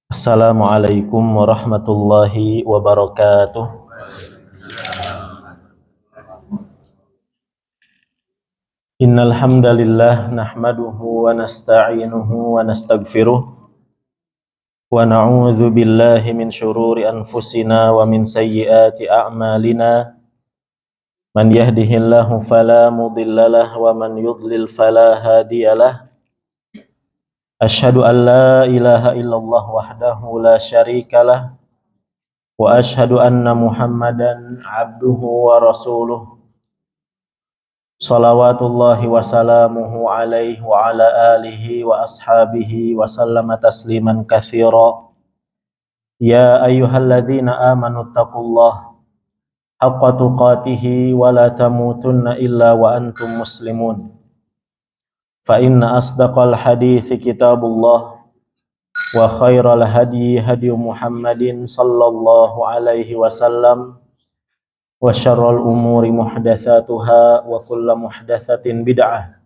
Assalamualaikum warahmatullahi wabarakatuh. Innal hamdalillah nahmaduhu wa nasta'inuhu wa nastaghfiruh wa na'udzu billahi min syururi anfusina wa min sayyiati a'malina. Man yahdihillahu fala mudhillalah wa man yudlil fala hadiyalah. Asyhadu an la ilaha illallah wahdahu la syarikalah wa asyhadu anna Muhammadan abduhu wa rasuluh. Salawatullahi wa salamuhu alaihi wa ala alihi wa ashabihi wa sallama tasliman katsira. Ya ayyuhalladzina amanu taqullaha haqqa tuqatih wa la tamutunna illa wa antum muslimun. Fa inna asdaqal hadithi kitabullah wa khairal hadi hadi Muhammadin sallallahu alaihi wasallam wa syarrul umuri muhdatsatuha wa kullu muhdatsatin bid'ah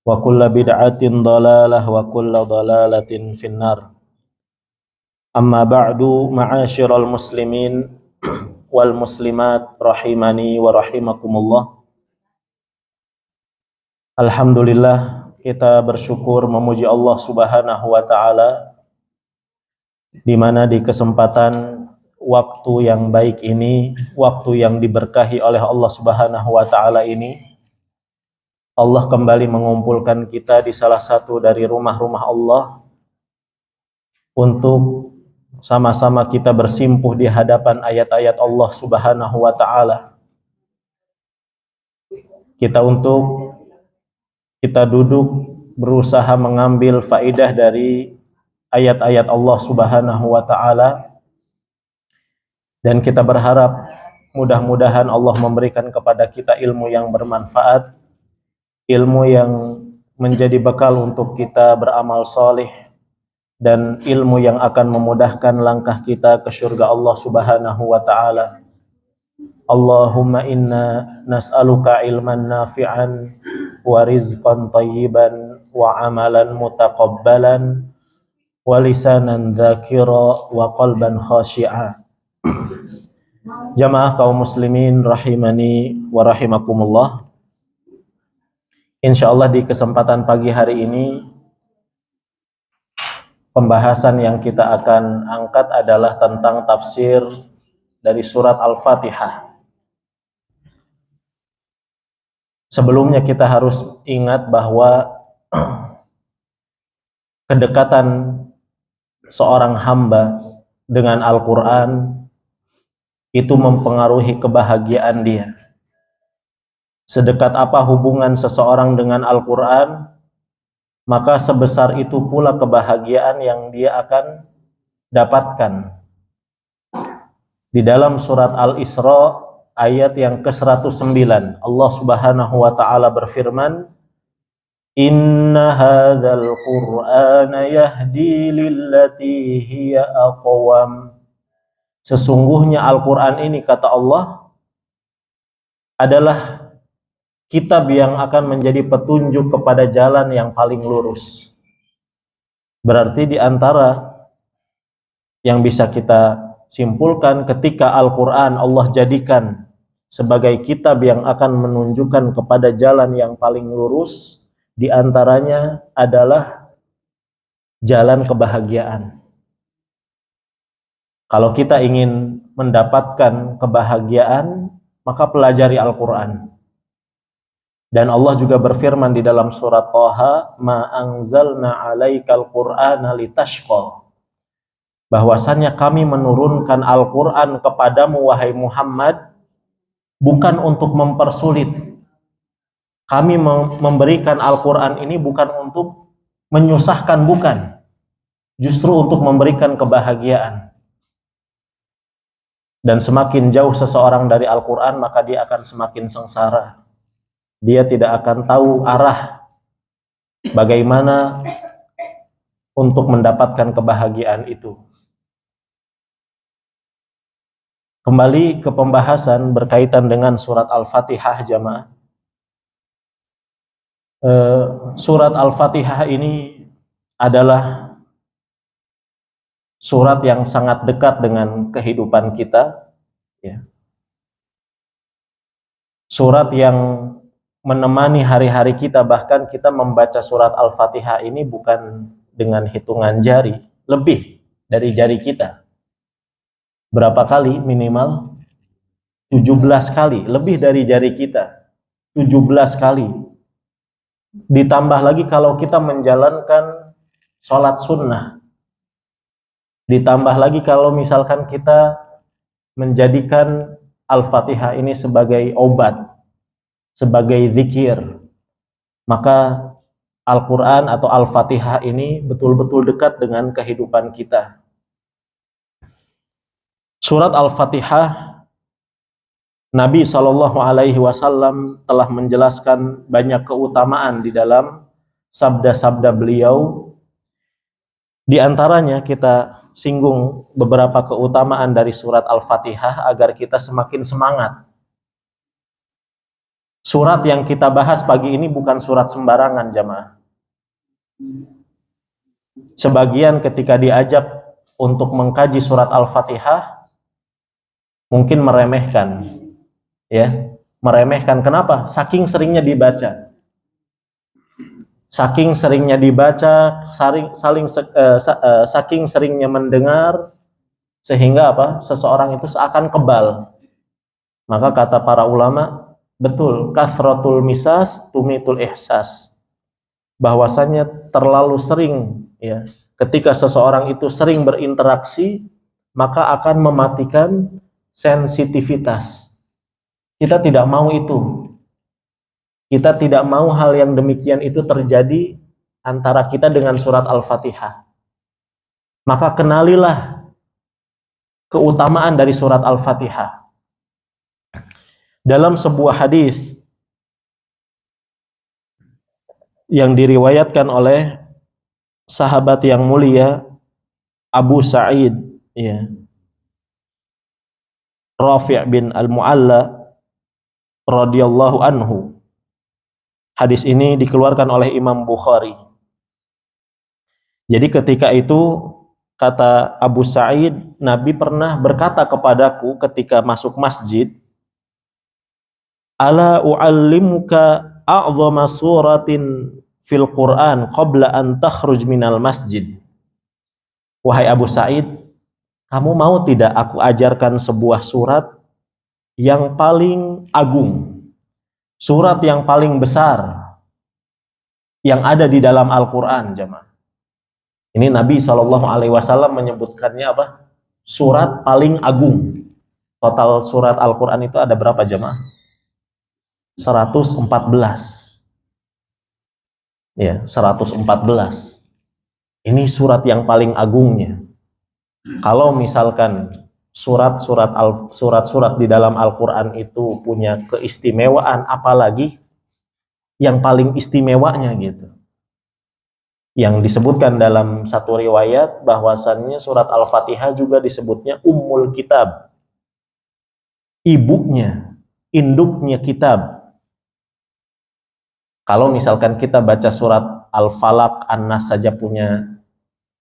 wa kullu bid'atin dhalalah wa kullu dhalalatin finnar. Amma ba'du, ma'asyiral muslimin wal muslimat rahimani wa rahimakumullah. Alhamdulillah, kita bersyukur memuji Allah Subhanahu wa taala di mana di kesempatan waktu yang baik ini, waktu yang diberkahi oleh Allah Subhanahu wa taala ini, Allah kembali mengumpulkan kita di salah satu dari rumah-rumah Allah untuk sama-sama kita bersimpuh di hadapan ayat-ayat Allah Subhanahu wa taala. Kita duduk berusaha mengambil faidah dari ayat-ayat Allah Subhanahu wa taala, dan kita berharap mudah-mudahan Allah memberikan kepada kita ilmu yang bermanfaat, ilmu yang menjadi bekal untuk kita beramal soleh, dan ilmu yang akan memudahkan langkah kita ke surga Allah Subhanahu wa taala. Allahumma inna nas'aluka ilman nafi'an wa rizqan thayyiban wa amalan mutaqabbalan wa lisanan dzakira wa qalban khashi'a. Jamaah kaum muslimin rahimani wa rahimakumullah. Insyaallah di kesempatan pagi hari ini pembahasan yang kita akan angkat adalah tentang tafsir dari surat Al-Fatihah. Sebelumnya kita harus ingat bahwa kedekatan seorang hamba dengan Al-Quran itu mempengaruhi kebahagiaan dia. Sedekat apa hubungan seseorang dengan Al-Quran, maka sebesar itu pula kebahagiaan yang dia akan dapatkan. Di dalam surat Al-Isra ayat yang ke-109, Allah Subhanahu wa taala berfirman, Inna hadzal Qur'ana yahdi lillati hiya aqwam. Sesungguhnya Al-Quran ini, kata Allah, adalah kitab yang akan menjadi petunjuk kepada jalan yang paling lurus. Berarti di antara yang bisa kita simpulkan, ketika Al-Quran Allah jadikan sebagai kitab yang akan menunjukkan kepada jalan yang paling lurus, di antaranya adalah jalan kebahagiaan. Kalau kita ingin mendapatkan kebahagiaan, maka pelajari Al-Quran. Dan Allah juga berfirman di dalam surat Thaha, Ma anzalna alaikal Qur'ana litashqa. Bahwasannya kami menurunkan Al-Quran kepadamu, wahai Muhammad, bukan untuk mempersulit. Kami memberikan Al-Quran ini bukan untuk menyusahkan, bukan. Justru untuk memberikan kebahagiaan. Dan semakin jauh seseorang dari Al-Quran, maka dia akan semakin sengsara. Dia tidak akan tahu arah bagaimana untuk mendapatkan kebahagiaan itu. Kembali ke pembahasan berkaitan dengan surat Al-Fatihah, jamaah. Surat Al-Fatihah ini adalah surat yang sangat dekat dengan kehidupan kita, ya. Surat yang menemani hari-hari kita, bahkan kita membaca surat Al-Fatihah ini bukan dengan hitungan jari, lebih dari jari kita. Berapa kali minimal? 17 kali, lebih dari jari kita. 17 kali. Ditambah lagi kalau kita menjalankan sholat sunnah. Ditambah lagi kalau misalkan kita menjadikan Al-Fatihah ini sebagai obat, sebagai zikir, maka Al-Quran atau Al-Fatihah ini betul-betul dekat dengan kehidupan kita. Surat Al-Fatihah, Nabi SAW telah menjelaskan banyak keutamaan di dalam sabda-sabda beliau. Di antaranya kita singgung beberapa keutamaan dari surat Al-Fatihah agar kita semakin semangat. Surat yang kita bahas pagi ini bukan surat sembarangan, jamaah. Sebagian ketika diajak untuk mengkaji surat Al-Fatihah mungkin meremehkan, ya, meremehkan. Kenapa? Saking seringnya dibaca. Saking seringnya dibaca, saking seringnya mendengar, sehingga apa? Seseorang itu seakan kebal. Maka kata para ulama, betul, kathratul misas tumitul ihsas. Bahwasanya terlalu sering, ya, ketika seseorang itu sering berinteraksi, maka akan mematikan sensitivitas. Kita tidak mau itu. Kita tidak mau hal yang demikian itu terjadi antara kita dengan surat Al-Fatihah. Maka kenalilah keutamaan dari surat Al-Fatihah. Dalam sebuah hadis yang diriwayatkan oleh sahabat yang mulia Abu Sa'id, ya, Rafi' bin Al-Mu'alla radhiyallahu anhu. Hadis ini dikeluarkan oleh Imam Bukhari. Jadi ketika itu, kata Abu Sa'id, Nabi pernah berkata kepadaku ketika masuk masjid, ala u'allimuka a'zama suratin fil Qur'an qabla an takhruj minal masjid. Wahai Abu Sa'id, kamu mau tidak aku ajarkan sebuah surat yang paling agung, surat yang paling besar yang ada di dalam Al-Quran, jemaah. Ini Nabi SAW menyebutkannya apa? Surat paling agung. Total surat Al-Quran itu ada berapa, jemaah? 114. Ya, 114. Ini surat yang paling agungnya. Kalau misalkan surat-surat di dalam Al-Quran itu punya keistimewaan, apalagi yang paling istimewanya gitu. Yang disebutkan dalam satu riwayat bahwasannya surat Al-Fatihah juga disebutnya Ummul Kitab. Ibunya, induknya kitab. Kalau misalkan kita baca surat Al-Falaq, An-Nas saja punya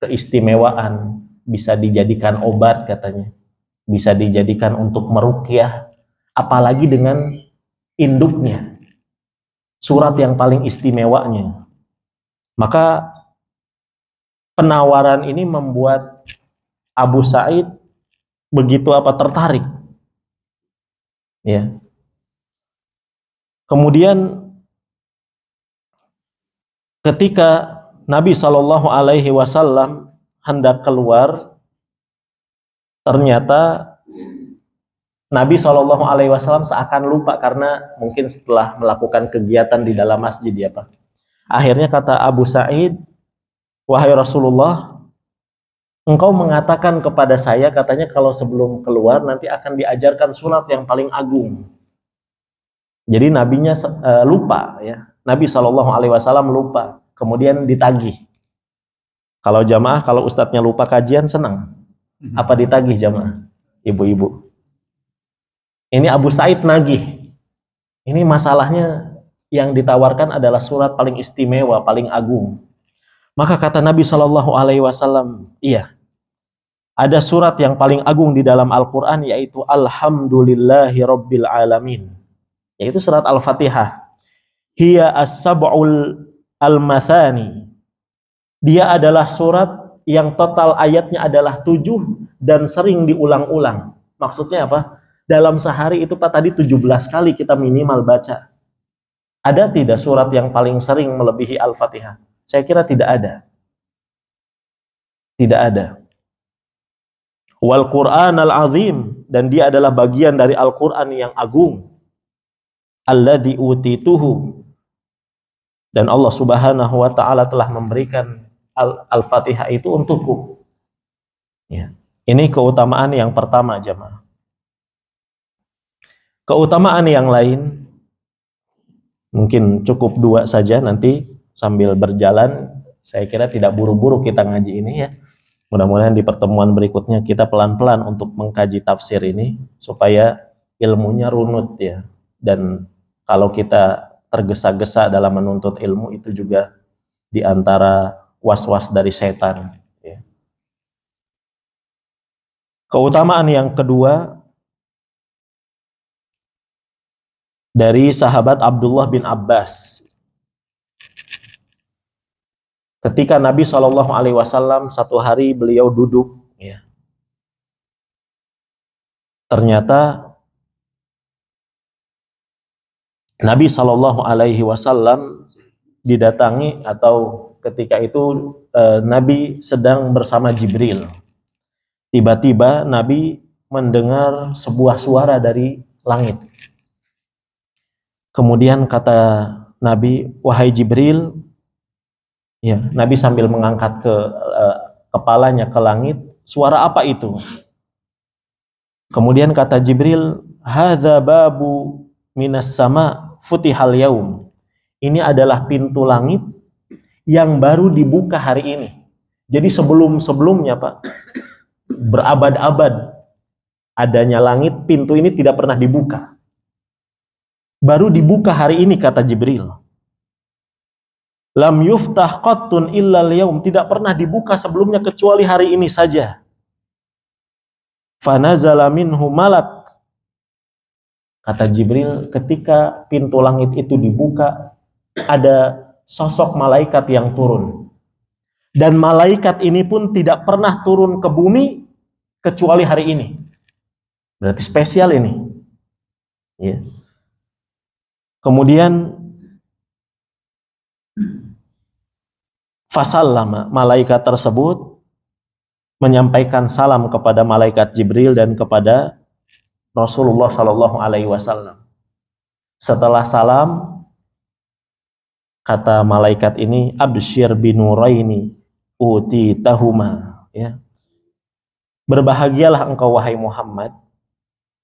keistimewaan, bisa dijadikan obat katanya. Bisa dijadikan untuk meruqyah, apalagi dengan induknya. Surat yang paling istimewanya. Maka penawaran ini membuat Abu Sa'id begitu tertarik. Ya. Kemudian ketika Nabi SAW hendak keluar, ternyata Nabi SAW seakan lupa karena mungkin setelah melakukan kegiatan di dalam masjid, ya Pak. Akhirnya kata Abu Sa'id, wahai Rasulullah, engkau mengatakan kepada saya, katanya kalau sebelum keluar nanti akan diajarkan surat yang paling agung. Jadi nabinya lupa, ya. Nabi SAW lupa, kemudian ditagih. Kalau jamaah, kalau ustadznya lupa kajian senang. Apa ditagih jamaah? Ibu-ibu. Ini Abu Sa'id nagih. Ini masalahnya yang ditawarkan adalah surat paling istimewa, paling agung. Maka kata Nabi SAW, iya, Ada surat yang paling agung di dalam Al-Quran, yaitu Alhamdulillahi Rabbil Alamin, yaitu surat Al-Fatihah. Hiya as-sab'ul al-mathani. Dia adalah surat yang total ayatnya adalah 7 dan sering diulang-ulang. Maksudnya apa? Dalam sehari itu Pak tadi 17 kali kita minimal baca. Ada tidak surat yang paling sering melebihi Al-Fatihah? Saya kira tidak ada. Tidak ada. Wal Qur'an al-azim, dan dia adalah bagian dari Al-Qur'an yang agung. Alladzi utituhu, dan Allah Subhanahu wa taala telah memberikan Al-Fatihah itu untukku. Ya. Ini keutamaan yang pertama, jemaah. Keutamaan yang lain mungkin cukup 2 saja, nanti sambil berjalan saya kira tidak buru-buru kita ngaji ini ya. Mudah-mudahan di pertemuan berikutnya kita pelan-pelan untuk mengkaji tafsir ini supaya ilmunya runut ya. Dan kalau kita tergesa-gesa dalam menuntut ilmu, itu juga di antara was-was dari setan ya. Keutamaan yang kedua dari sahabat Abdullah bin Abbas. Ketika Nabi SAW satu hari beliau duduk, ya, ternyata Nabi SAW didatangi, atau ketika itu Nabi sedang bersama Jibril. Tiba-tiba Nabi mendengar sebuah suara dari langit. Kemudian kata Nabi, wahai Jibril, ya, Nabi sambil mengangkat kepalanya ke langit, suara apa itu? Kemudian kata Jibril, hadza babu minas sama futihal yaum. Ini adalah pintu langit yang baru dibuka hari ini. Jadi sebelum-sebelumnya Pak, berabad-abad adanya langit, pintu ini tidak pernah dibuka. Baru dibuka hari ini, kata Jibril. Lam yuftah qattun illa al-yaum, tidak pernah dibuka sebelumnya kecuali hari ini saja. Fanazala minhu malak. Kata Jibril, ketika pintu langit itu dibuka, ada sosok malaikat yang turun. Dan malaikat ini pun tidak pernah turun ke bumi kecuali hari ini. Berarti spesial ini. Ya. Kemudian fasallama, malaikat tersebut menyampaikan salam kepada malaikat Jibril dan kepada Rasulullah SAW. Setelah salam, kata malaikat ini, absyir binuraini utitahuma, ya. Berbahagialah engkau wahai Muhammad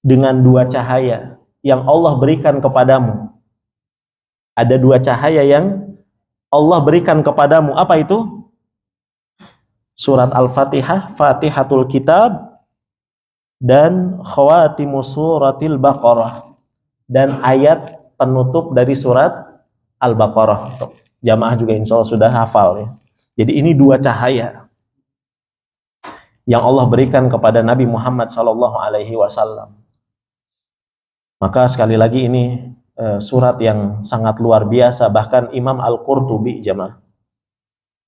dengan 2 cahaya yang Allah berikan kepadamu. Ada 2 cahaya yang Allah berikan kepadamu. Apa itu? Surat Al-Fatihah, Fatihatul Kitab, dan khawatimu suratil Baqarah, dan ayat penutup dari surat Al-Baqarah. Jamaah juga insya Allah sudah hafal ya. Jadi ini 2 cahaya yang Allah berikan kepada Nabi Muhammad SAW. Maka sekali lagi ini surat yang sangat luar biasa. Bahkan Imam Al-Qurtubi jamaah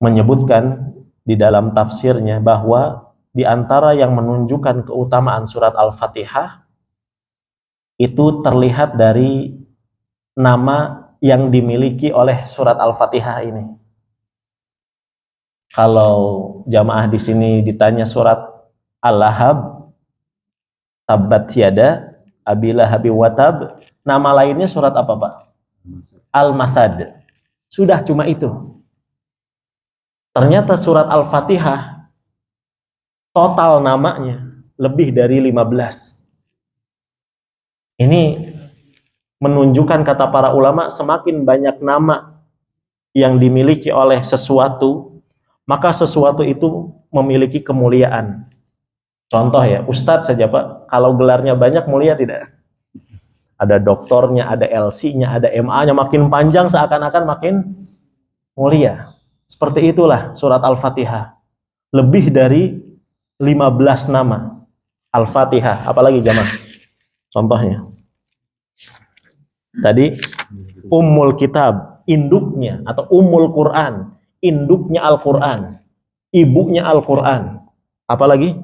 menyebutkan di dalam tafsirnya bahwa di antara yang menunjukkan keutamaan surat Al-Fatihah itu terlihat dari nama yang dimiliki oleh surat Al-Fatihah ini. Kalau jamaah di sini ditanya surat Al-Lahab, Tabbat Yada Abi Lahabi Watab, nama lainnya surat apa Pak? Al-Masad. Sudah cuma itu. Ternyata surat Al-Fatihah total namanya lebih dari 15. Ini menunjukkan, kata para ulama, semakin banyak nama yang dimiliki oleh sesuatu, maka sesuatu itu memiliki kemuliaan. Contoh ya, Ustadz saja Pak, kalau gelarnya banyak mulia tidak? Ada doktornya, ada LC-nya, ada MA-nya, makin panjang seakan-akan makin mulia. Seperti itulah surat Al-Fatihah. Lebih dari 15 nama Al-Fatihah. Apalagi jamaah? Contohnya. Tadi Ummul Kitab, induknya, atau Ummul Quran, induknya Al-Quran, ibunya Al-Quran. Apalagi?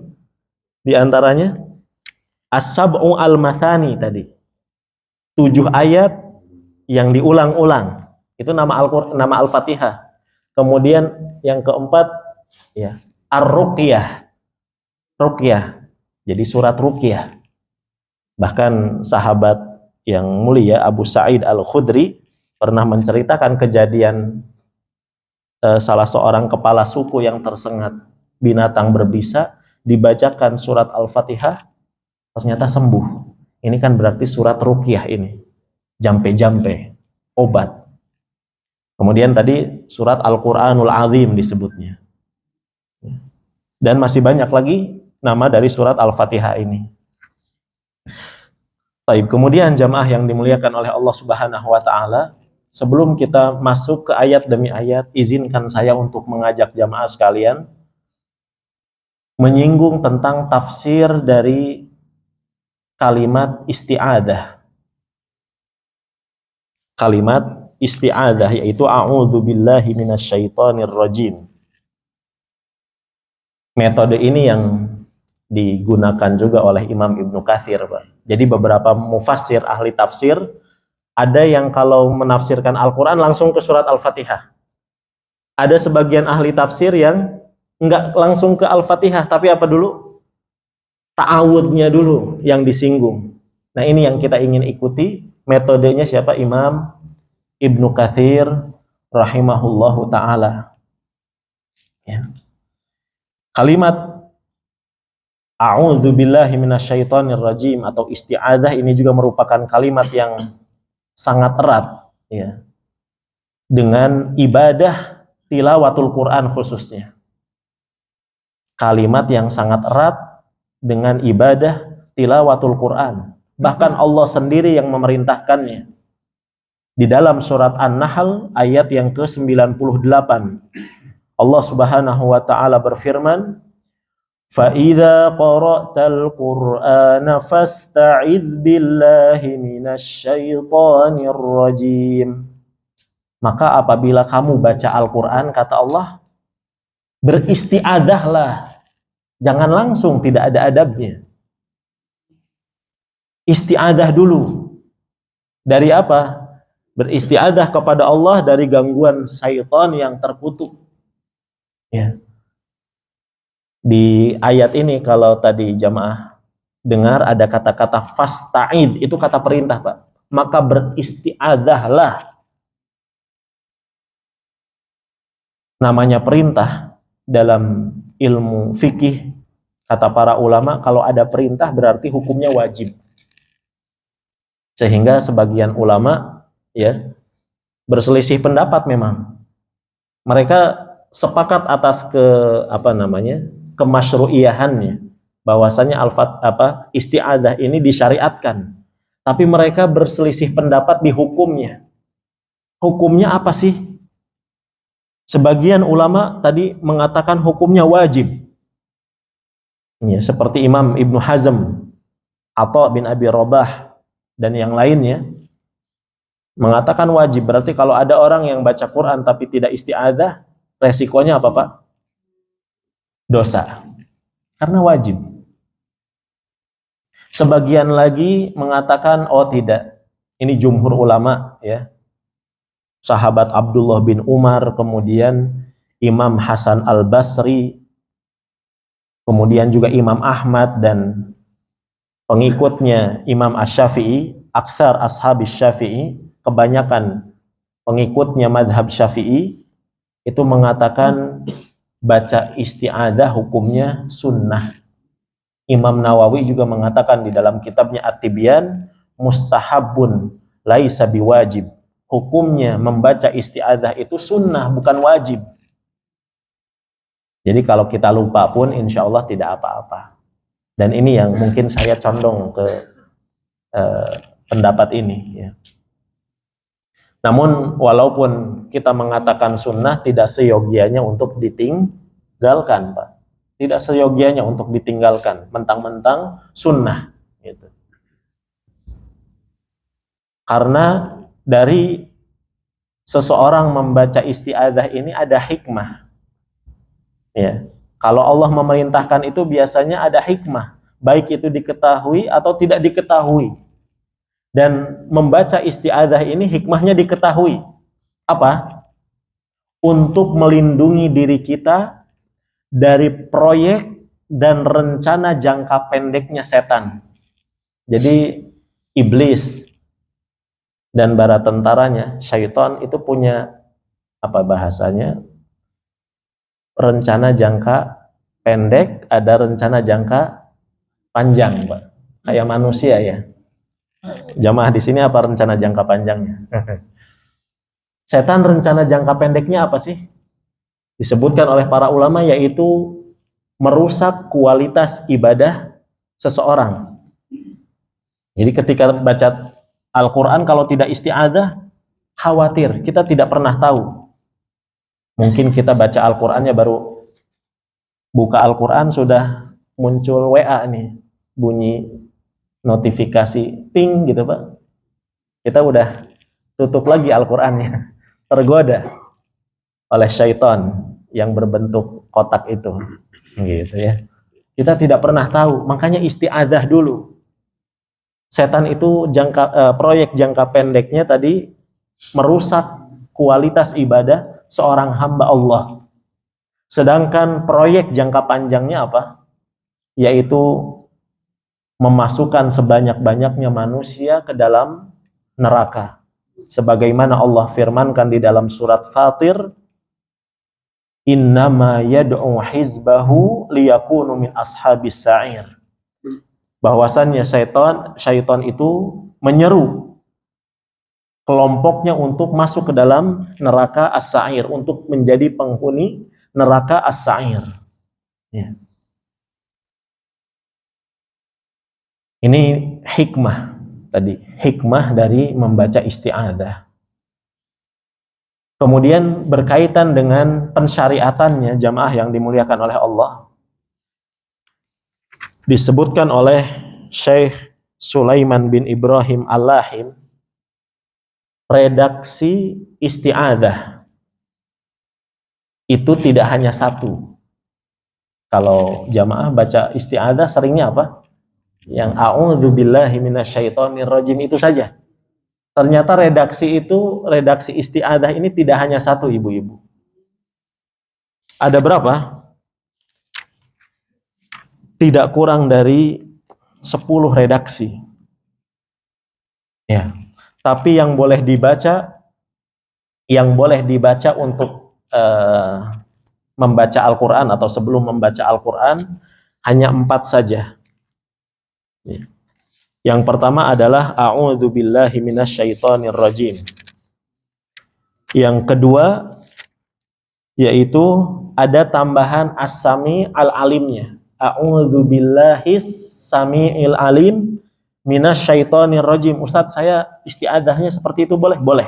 Di antaranya As-Sab'u Al-Mathani tadi. 7 ayat yang diulang-ulang. Itu nama Al-Fatihah. Kemudian yang keempat ya, Ar-Ruqyah. Ruqyah. Jadi surat Ruqyah. Bahkan sahabat yang mulia Abu Sa'id Al-Khudri pernah menceritakan kejadian salah seorang kepala suku yang tersengat binatang berbisa, dibacakan surat Al-Fatihah, ternyata sembuh. Ini kan berarti surat Ruqyah ini. Jampe-jampe, obat. Kemudian tadi surat Al-Quranul Azim disebutnya. Dan masih banyak lagi nama dari surat Al-Fatihah ini. Baik, kemudian jamaah yang dimuliakan oleh Allah Subhanahu wa taala, sebelum kita masuk ke ayat demi ayat, izinkan saya untuk mengajak jamaah sekalian menyinggung tentang tafsir dari kalimat isti'adah. Kalimat isti'adah yaitu a'udzubillahi minasyaitonir rajim. Metode ini yang digunakan juga oleh Imam Ibnu Katsir, Pak. Jadi beberapa mufassir ahli tafsir ada yang kalau menafsirkan Al-Quran langsung ke surat Al-Fatihah. Ada sebagian ahli tafsir yang enggak langsung ke Al-Fatihah, tapi apa dulu? Ta'awudnya dulu yang disinggung. Nah ini yang kita ingin ikuti. Metodenya siapa? Imam Ibnu Katsir rahimahullahu ta'ala. Ya. Kalimat a'udzubillahi minasyaitonir rajim atau isti'adzah ini juga merupakan kalimat yang sangat erat ya, dengan ibadah tilawatul Quran khususnya. Kalimat yang sangat erat dengan ibadah tilawatul Quran. Bahkan Allah sendiri yang memerintahkannya. Di dalam surat An-Nahl ayat yang ke-98. Allah Subhanahu wa taala berfirman, "Fa-idza qara'tal Qur'ana fasta'idz billahi minasyaitonir rajim." Maka apabila kamu baca Al-Qur'an, kata Allah, beristiadahlah. Jangan langsung, tidak ada adabnya. Istiadah dulu. Dari apa? Beristiadah kepada Allah dari gangguan syaitan yang terkutuk. Ya. Di ayat ini kalau tadi jamaah dengar ada kata-kata fasta'id, itu kata perintah, Pak. Maka beristiadahlah. Namanya perintah dalam ilmu fikih, kata para ulama, kalau ada perintah berarti hukumnya wajib. Sehingga sebagian ulama ya berselisih pendapat memang. Mereka sepakat atas kemasyru'iyahannya, bahwasanya isti'adah ini disyariatkan. Tapi mereka berselisih pendapat di hukumnya. Hukumnya apa sih? Sebagian ulama tadi mengatakan hukumnya wajib. Ya, seperti Imam Ibnu Hazm, Atha bin Abi Rabah dan yang lainnya mengatakan wajib. Berarti kalau ada orang yang baca Quran tapi tidak isti'adah, resikonya apa, Pak? Dosa. Karena wajib. Sebagian lagi mengatakan oh tidak. Ini jumhur ulama ya. Sahabat Abdullah bin Umar, kemudian Imam Hasan Al-Basri, kemudian juga Imam Ahmad dan pengikutnya Imam Asy-Syafi'i, aktsar ashabis Syafi'i, kebanyakan pengikutnya madhab Syafi'i itu mengatakan baca isti'adah hukumnya sunnah. Imam Nawawi juga mengatakan di dalam kitabnya At-Tibyan, mustahabun laisa biwajib. Hukumnya membaca isti'adah itu sunnah, bukan wajib. Jadi kalau kita lupa pun insya Allah tidak apa-apa. Dan ini yang mungkin saya condong ke pendapat ini ya. Namun walaupun kita mengatakan sunnah, tidak seyogianya untuk ditinggalkan, Pak. tidak seyogianya untuk ditinggalkan mentang-mentang sunnah gitu. Karena dari seseorang membaca isti'adzah ini ada hikmah. Ya. Kalau Allah memerintahkan itu biasanya ada hikmah, baik itu diketahui atau tidak diketahui. Dan membaca isti'adzah ini hikmahnya diketahui. Apa? Untuk melindungi diri kita dari proyek dan rencana jangka pendeknya setan. Jadi iblis dan bala tentaranya, syaitan itu punya apa bahasanya? Rencana jangka pendek, ada rencana jangka panjang, Pak. Kayak manusia ya. Jamaah di sini apa rencana jangka panjangnya? Setan rencana jangka pendeknya apa sih? Disebutkan oleh para ulama yaitu merusak kualitas ibadah seseorang. Jadi ketika baca Al-Quran kalau tidak isti'adzah, khawatir, kita tidak pernah tahu. Mungkin kita baca Al-Qurannya baru buka Al-Quran sudah muncul WA nih, bunyi notifikasi ping gitu Pak. Kita udah tutup lagi Al-Qurannya, tergoda oleh syaitan yang berbentuk kotak itu, gitu ya. Kita tidak pernah tahu, makanya isti'adzah dulu. Setan itu proyek jangka pendeknya tadi merusak kualitas ibadah seorang hamba Allah. Sedangkan proyek jangka panjangnya apa? Yaitu memasukkan sebanyak-banyaknya manusia ke dalam neraka. Sebagaimana Allah firmankan di dalam surat Fatir, innama yad'u hizbahu liyakunu min ashabis sa'ir. Bahwasannya syaitan itu menyeru kelompoknya untuk masuk ke dalam neraka as-sa'ir, untuk menjadi penghuni neraka as-sa'ir. Ya. Ini hikmah tadi, hikmah dari membaca isti'adzah. Kemudian berkaitan dengan pensyariatannya jamaah yang dimuliakan oleh Allah. Disebutkan oleh Syekh Sulaiman bin Ibrahim Al-Lahim, redaksi isti'adzah itu tidak hanya satu. Kalau jamaah baca isti'adzah seringnya apa? Yang a'udzubillahi minasyaitonirrajim itu saja. Ternyata redaksi isti'adzah ini tidak hanya satu, ibu-ibu. Ada berapa? Tidak kurang dari 10 redaksi. Ya. Tapi yang boleh dibaca untuk membaca Al-Quran atau sebelum membaca Al-Quran hanya 4 saja. Ya. Yang pertama adalah a'udzubillahi minasyaitonirrajim. Yang kedua yaitu ada tambahan as-sami al-alimnya. A'udzubillahis samiil alim minasyaitonirrajim. Ustadz, saya isti'adzahnya seperti itu boleh? Boleh.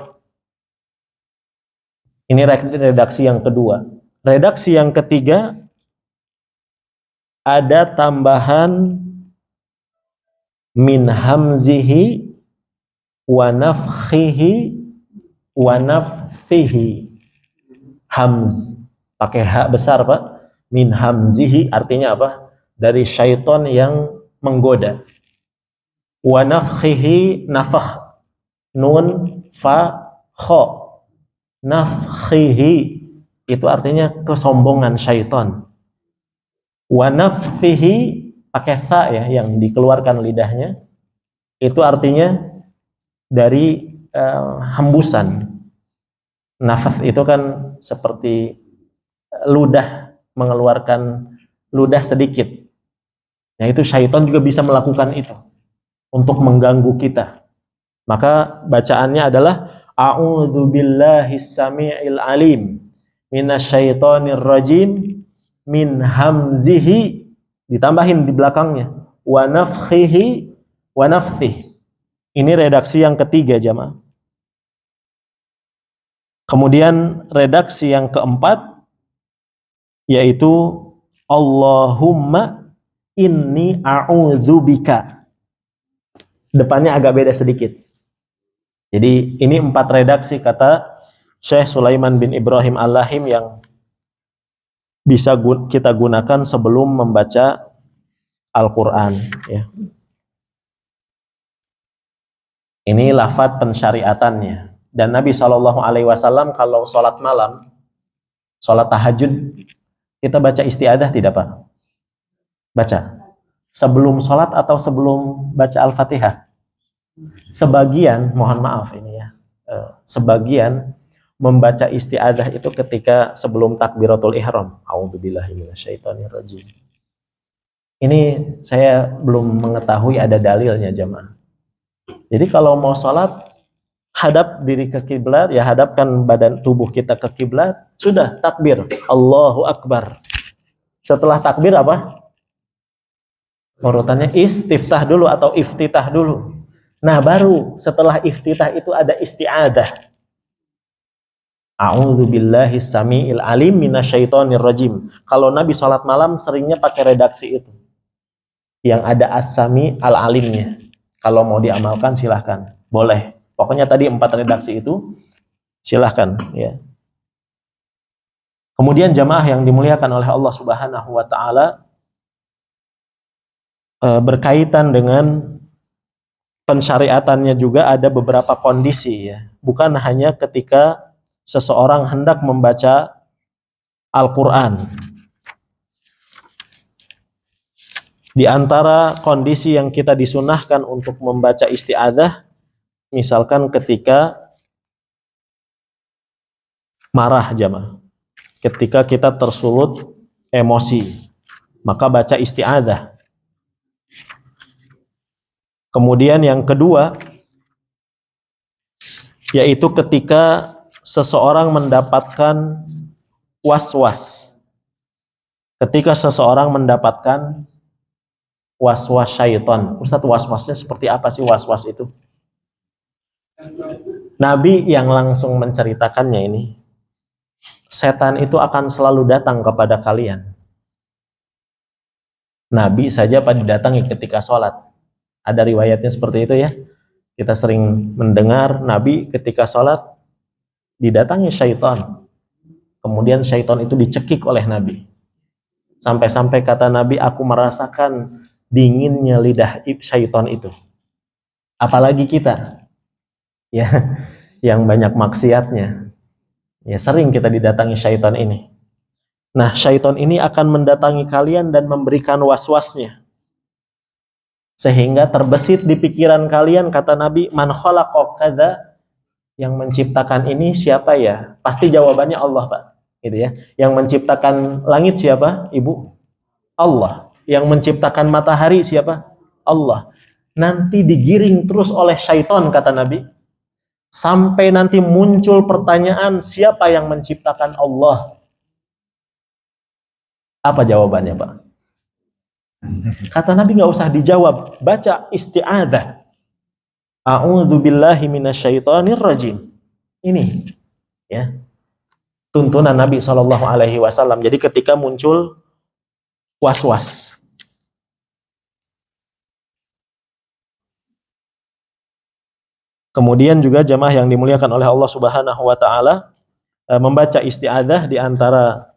Ini redaksi yang kedua. Redaksi yang ketiga ada tambahan min hamzihi wa nafkhihi wa nafthihi. Hamz pakai hak besar Pak. Min hamzihi artinya apa? Dari syaitan yang menggoda. Wa nafkhihi, nafakh, nun fa kha. Nafkhihi itu artinya kesombongan syaitan. Wa nafthihi pakai tha ya, yang dikeluarkan lidahnya, itu artinya dari hembusan. Nafas itu kan seperti ludah, mengeluarkan ludah sedikit. Nah itu syaitan juga bisa melakukan itu untuk mengganggu kita. Maka bacaannya adalah a'udzubillahis samiil alim minasyaitonirrajim min hamzihi, ditambahin di belakangnya wa nafkhihi wa nafthihi. Ini redaksi yang ketiga jamaah. Kemudian redaksi yang keempat yaitu Allahumma inni a'udzubika. Depannya agak beda sedikit. Jadi ini 4 redaksi kata Syekh Sulaiman bin Ibrahim Al-Lahim yang bisa kita gunakan sebelum membaca Al-Quran. Ya. Ini lafadz pensyariatannya. Dan Nabi SAW kalau sholat malam, sholat tahajud, kita baca isti'adah tidak Pak? Baca. Sebelum sholat atau sebelum baca Al-Fatihah? Sebagian, mohon maaf ini ya, sebagian membaca isti'adah itu ketika sebelum takbiratul ihram. A'udzubillahi minasyaitonirrajim. Ini saya belum mengetahui ada dalilnya jemaah. Jadi kalau mau sholat, hadap diri ke kiblat, ya hadapkan badan tubuh kita ke kiblat, sudah takbir, Allahu Akbar. Setelah takbir apa? Urutannya istiftah dulu atau iftitah dulu. Nah baru setelah iftitah itu ada isti'adah. A'udzubillahi samiil alim minasyaitonir rajim. Kalau Nabi sholat malam seringnya pakai redaksi itu. Yang ada as-sami al-alimnya. Kalau mau diamalkan silahkan. Boleh. Pokoknya tadi 4 redaksi itu silahkan. Ya. Kemudian jamaah yang dimuliakan oleh Allah Subhanahu wa Ta'ala, berkaitan dengan pensyariatannya juga ada beberapa kondisi ya. Bukan hanya ketika seseorang hendak membaca Al-Quran. Di antara kondisi yang kita disunahkan untuk membaca isti'adah, misalkan ketika marah jamaah, ketika kita tersulut emosi, maka baca isti'adah. Kemudian yang kedua, yaitu ketika seseorang mendapatkan was-was. Ketika seseorang mendapatkan was-was syaitan. Ustaz, was-wasnya seperti apa sih was-was itu? Nabi yang langsung menceritakannya ini. Setan itu akan selalu datang kepada kalian. Nabi saja pada didatangi ketika sholat. Ada riwayatnya seperti itu ya. Kita sering mendengar Nabi ketika sholat didatangi syaitan. Kemudian syaitan itu dicekik oleh Nabi. Sampai-sampai kata Nabi, aku merasakan dinginnya lidah syaitan itu. Apalagi kita ya, yang banyak maksiatnya. Ya, sering kita didatangi syaitan ini. Nah, syaitan ini akan mendatangi kalian dan memberikan was-wasnya. Sehingga terbesit di pikiran kalian, kata Nabi, man khalaqa kadza, yang menciptakan ini siapa ya? Pasti jawabannya Allah, Pak. Gitu ya. Yang menciptakan langit siapa? Ibu? Allah. Yang menciptakan matahari siapa? Allah. Nanti digiring terus oleh syaitan, kata Nabi. Sampai nanti muncul pertanyaan, siapa yang menciptakan Allah? Apa jawabannya, Pak? Kata Nabi nggak usah dijawab, baca isti'adah. A'udzubillahi minasyaitonir rajim. Ini ya. Tuntunan Nabi SAW. Jadi ketika muncul was-was. Kemudian juga jamaah yang dimuliakan oleh Allah Subhanahu wa Ta'ala, membaca isti'adah di antara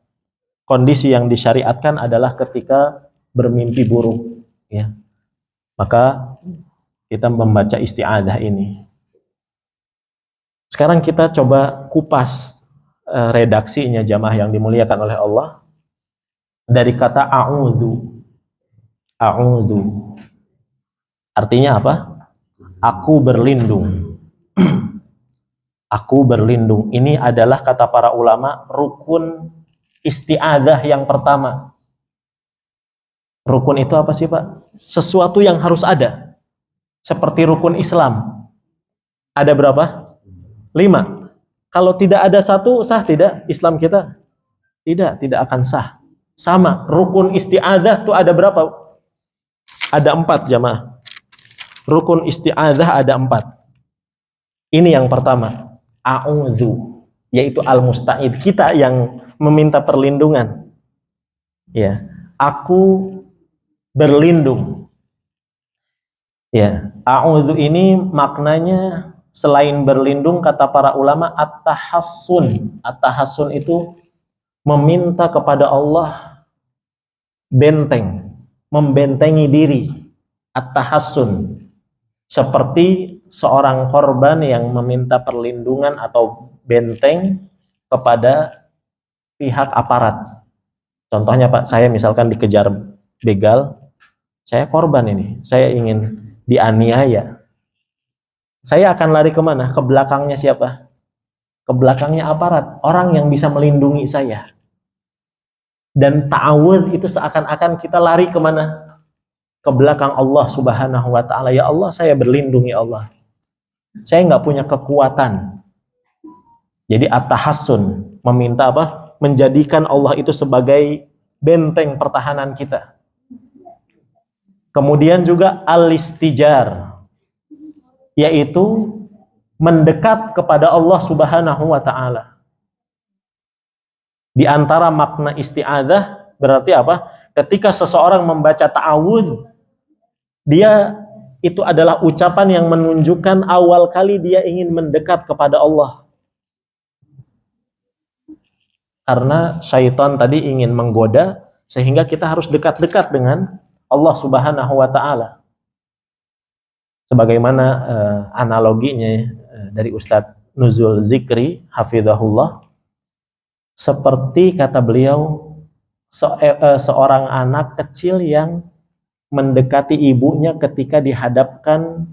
kondisi yang disyariatkan adalah ketika bermimpi buruk ya. Maka kita membaca isti'adah ini. Sekarang kita coba kupas redaksinya jamaah yang dimuliakan oleh Allah. Dari kata a'udzu. A'udzu. Artinya apa? Aku berlindung. Aku berlindung. Ini adalah kata para ulama rukun isti'adah yang pertama. Rukun itu apa sih Pak? Sesuatu yang harus ada. Seperti rukun Islam. Ada berapa? 5. Kalau tidak ada satu, sah tidak Islam kita? Tidak akan sah. Sama, rukun isti'adah itu ada berapa? Ada 4 jamaah. Rukun isti'adah ada 4. Ini yang pertama. A'udzu, yaitu al-musta'id. Kita yang meminta perlindungan. Ya. aku berlindung. Ya, a'udzu ini maknanya selain berlindung, kata para ulama, at-tahassun. At-tahassun itu meminta kepada Allah benteng, membentengi diri. At-tahassun. Seperti seorang korban yang meminta perlindungan atau benteng kepada pihak aparat. Contohnya Pak, saya misalkan dikejar begal, saya korban ini, saya ingin dianiaya. Saya akan lari kemana? Ke belakangnya siapa? Ke belakangnya aparat, orang yang bisa melindungi saya. Dan ta'awudz itu seakan-akan kita lari kemana? Ke belakang Allah Subhanahu wa ta'ala. Ya Allah, saya berlindung ya Allah. Saya nggak punya kekuatan. Jadi at-tahassun, meminta apa? Menjadikan Allah itu sebagai benteng pertahanan kita. Kemudian juga al-istijar, yaitu mendekat kepada Allah Subhanahu wa ta'ala. Di antara makna isti'adzah berarti apa? Ketika seseorang membaca ta'awudz, dia itu adalah ucapan yang menunjukkan awal kali dia ingin mendekat kepada Allah. Karena syaitan tadi ingin menggoda, sehingga kita harus dekat-dekat dengan Allah Subhanahu wa ta'ala. Sebagaimana analoginya dari Ustadz Nuzul Zikri hafizahullah, seperti kata beliau, seorang anak kecil yang mendekati ibunya ketika dihadapkan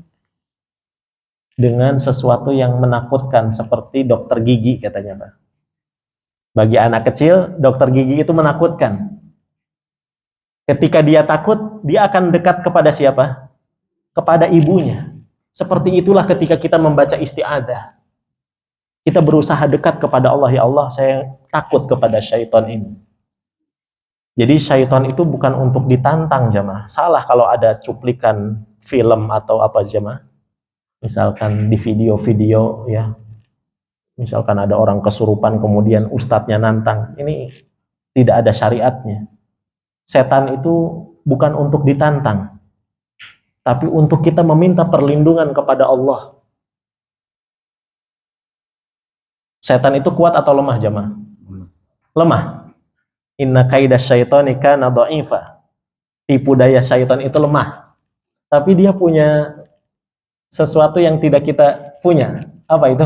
dengan sesuatu yang menakutkan, seperti dokter gigi katanya Pak. Bagi anak kecil, dokter gigi itu menakutkan. Ketika dia takut, dia akan dekat kepada siapa? Kepada ibunya. Seperti itulah ketika kita membaca isti'adzah. Kita berusaha dekat kepada Allah. Ya Allah, saya takut kepada syaitan ini. Jadi syaitan itu bukan untuk ditantang jamaah. Salah kalau ada cuplikan film atau apa jamaah. Misalkan di video-video ya. Misalkan ada orang kesurupan kemudian ustadznya nantang. Ini tidak ada syariatnya. Setan itu bukan untuk ditantang, tapi untuk kita meminta perlindungan kepada Allah. Setan itu kuat atau lemah jamaah? Lemah. Inna kaidah syaitani kana dha'ifa. Tipu daya syaitan itu lemah. Tapi dia punya sesuatu yang tidak kita punya. Apa itu?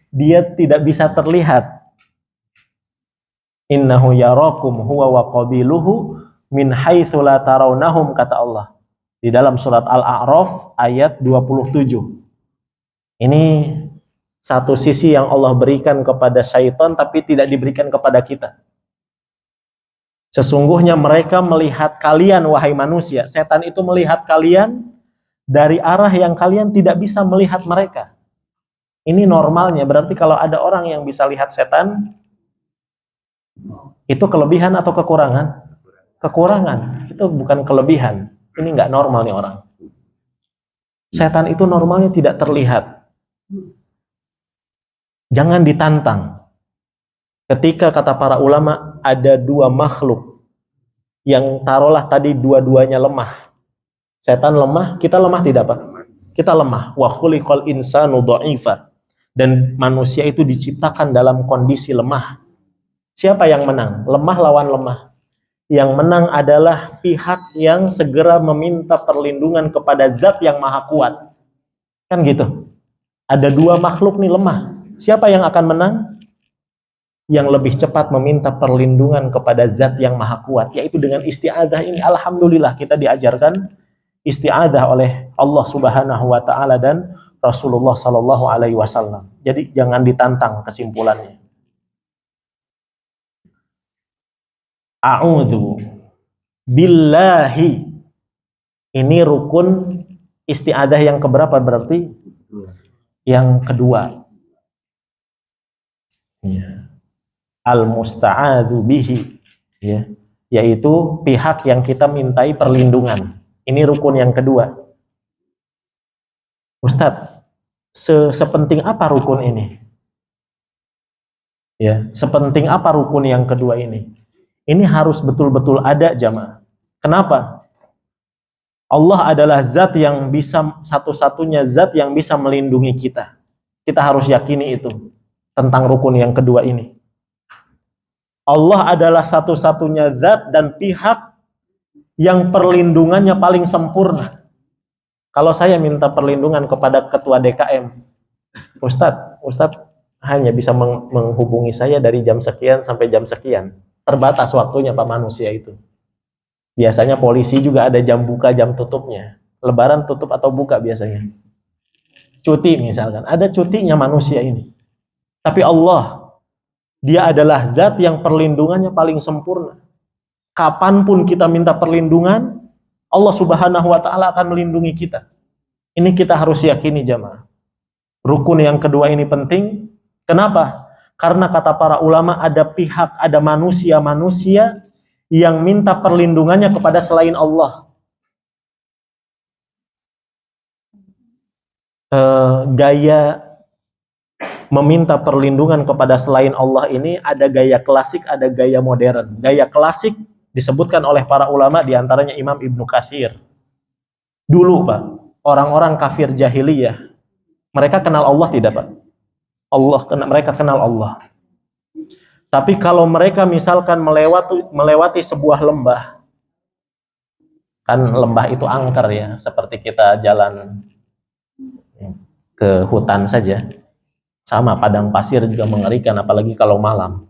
Dia tidak bisa terlihat. Innahu yarakum huwa wa qabiluhu min haitsu la tarawnahum, kata Allah di dalam surat Al-A'raf ayat 27. Ini satu sisi yang Allah berikan kepada syaitan tapi tidak diberikan kepada kita. Sesungguhnya mereka melihat kalian wahai manusia. Setan itu melihat kalian dari arah yang kalian tidak bisa melihat mereka. Ini normalnya, berarti kalau ada orang yang bisa lihat setan, itu kelebihan atau kekurangan? Kekurangan. Itu bukan kelebihan. Ini nggak normal nih orang. Setan itu normalnya tidak terlihat. Jangan ditantang. Ketika kata para ulama ada dua makhluk yang taruhlah tadi dua-duanya lemah. Setan lemah, kita lemah tidak Pak? Kita lemah. Wa khuliqal insanu dha'ifa. Dan manusia itu diciptakan dalam kondisi lemah. Siapa yang menang? Lemah lawan lemah. Yang menang adalah pihak yang segera meminta perlindungan kepada zat yang maha kuat. Kan gitu. Ada dua makhluk nih lemah. Siapa yang akan menang? Yang lebih cepat meminta perlindungan kepada zat yang maha kuat. Yaitu dengan isti'adzah ini. Alhamdulillah kita diajarkan isti'adzah oleh Allah Subhanahu wa ta'ala dan Rasulullah Sallallahu Alaihi Wasallam. Jadi jangan ditantang kesimpulannya. A'udzu billahi. Ini rukun isti'adzah yang keberapa berarti? Yang kedua. Ya. Al-musta'adzu bihi. Ya. Yaitu pihak yang kita mintai perlindungan. Ini rukun yang kedua. Ustadz, sepenting apa rukun ini? Ya, sepenting apa rukun yang kedua ini? Ini harus betul-betul ada jamaah. Kenapa? Allah adalah zat yang bisa, satu-satunya zat yang bisa melindungi kita. Kita harus yakini itu tentang rukun yang kedua ini. Allah adalah satu-satunya zat dan pihak yang perlindungannya paling sempurna. Kalau saya minta perlindungan kepada ketua DKM, Ustadz hanya bisa menghubungi saya dari jam sekian sampai jam sekian. Terbatas waktunya Pak manusia itu. Biasanya polisi juga ada jam buka, jam tutupnya. Lebaran tutup atau buka biasanya. Cuti misalkan, ada cutinya manusia ini. Tapi Allah, Dia adalah zat yang perlindungannya paling sempurna. Kapanpun kita minta perlindungan, Allah Subhanahu wa Ta'ala akan melindungi kita. Ini kita harus yakini jamaah. Rukun yang kedua ini penting. Kenapa? Karena kata para ulama ada pihak, ada manusia-manusia yang minta perlindungannya kepada selain Allah. Gaya meminta perlindungan kepada selain Allah ini ada gaya klasik, ada gaya modern. Gaya klasik disebutkan oleh para ulama, diantaranya Imam Ibnu Katsir. Dulu Pak, orang-orang kafir jahiliyah, mereka kenal Allah tidak Pak? Mereka kenal Allah. Tapi kalau mereka misalkan melewati sebuah lembah, kan lembah itu angker ya, seperti kita jalan ke hutan saja. Sama, padang pasir juga mengerikan, apalagi kalau malam.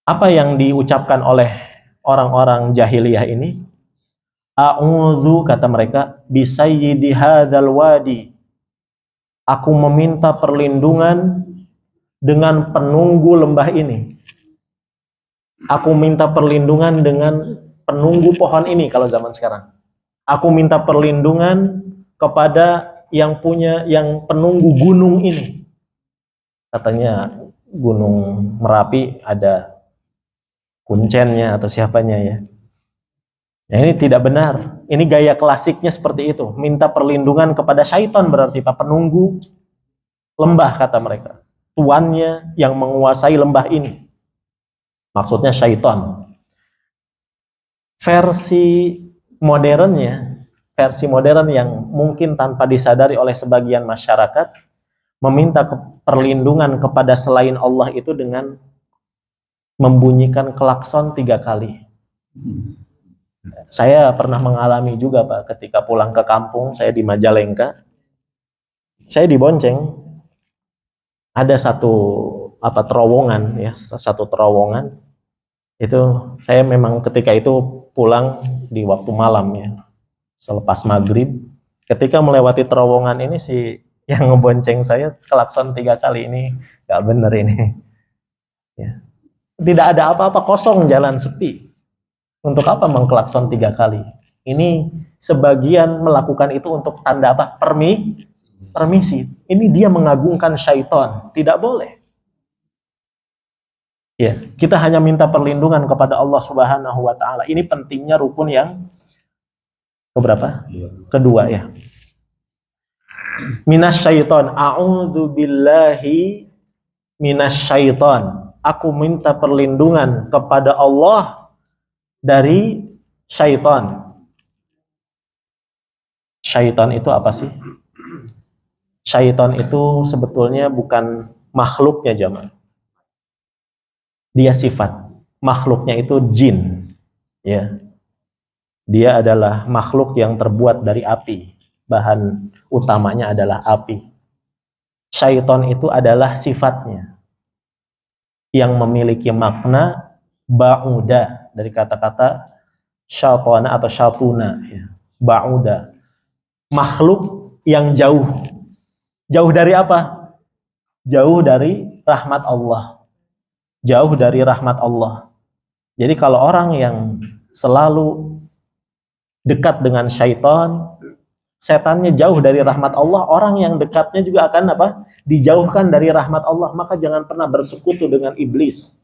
Apa yang diucapkan oleh orang-orang jahiliyah ini? A'udzu, kata mereka, bisayyidi hadzal wadi. Aku meminta perlindungan dengan penunggu lembah ini. Aku minta perlindungan dengan penunggu pohon ini kalau zaman sekarang. Aku minta perlindungan kepada yang penunggu gunung ini. Katanya Gunung Merapi ada kuncennya atau siapanya ya. Nah, ini tidak benar. Ini gaya klasiknya seperti itu. Minta perlindungan kepada syaitan berarti Pak, penunggu lembah kata mereka. Tuannya yang menguasai lembah ini. Maksudnya syaitan. Versi modern yang mungkin tanpa disadari oleh sebagian masyarakat, meminta perlindungan kepada selain Allah itu dengan membunyikan klakson 3 kali. Saya pernah mengalami juga Pak, ketika pulang ke kampung, saya di Majalengka, saya dibonceng, ada satu terowongan ya, itu saya memang ketika itu pulang di waktu malam ya, selepas maghrib, ketika melewati terowongan ini si yang ngebonceng saya klakson 3 kali, ini nggak bener ini ya. Tidak ada apa-apa, kosong, jalan sepi. Untuk apa mengklakson 3 kali? Ini sebagian melakukan itu untuk tanda apa? Permisi. Ini dia mengagungkan syaitan. Tidak boleh. Ya, kita hanya minta perlindungan kepada Allah Subhanahu wa Ta'ala. Ini pentingnya rukun yang keberapa? Kedua ya. Minasyaiton. A'udzu billahi minasyaiton. Aku minta perlindungan kepada Allah dari syaitan. Syaitan itu apa sih? Syaitan itu sebetulnya bukan makhluknya jamaah. Dia sifat. Makhluknya itu jin. Ya. Dia adalah makhluk yang terbuat dari api. Bahan utamanya adalah api. Syaitan itu adalah sifatnya yang memiliki makna ba'uda, dari kata-kata syaitana atau syaituna ya. Ba'uda, makhluk yang jauh. Jauh dari apa? Jauh dari rahmat Allah. Jauh dari rahmat Allah. Jadi kalau orang yang selalu dekat dengan syaitan, setannya jauh dari rahmat Allah, orang yang dekatnya juga akan apa? Dijauhkan dari rahmat Allah. Maka jangan pernah bersekutu dengan iblis.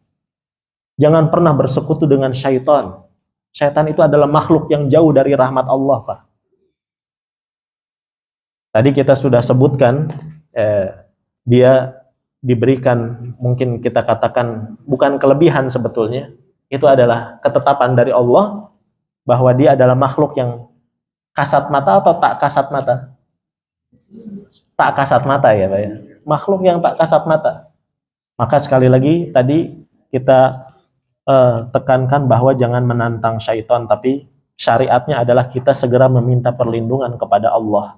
Jangan pernah bersekutu dengan syaitan. Syaitan itu adalah makhluk yang jauh dari rahmat Allah, Pak. Tadi kita sudah sebutkan, dia diberikan, mungkin kita katakan bukan kelebihan sebetulnya, Itu adalah ketetapan dari Allah bahwa dia adalah makhluk yang kasat mata atau tak kasat mata? Tak kasat mata ya Pak ya. Makhluk yang tak kasat mata. Maka sekali lagi tadi kita tekankan bahwa jangan menantang syaitan, tapi syariatnya adalah kita segera meminta perlindungan kepada Allah.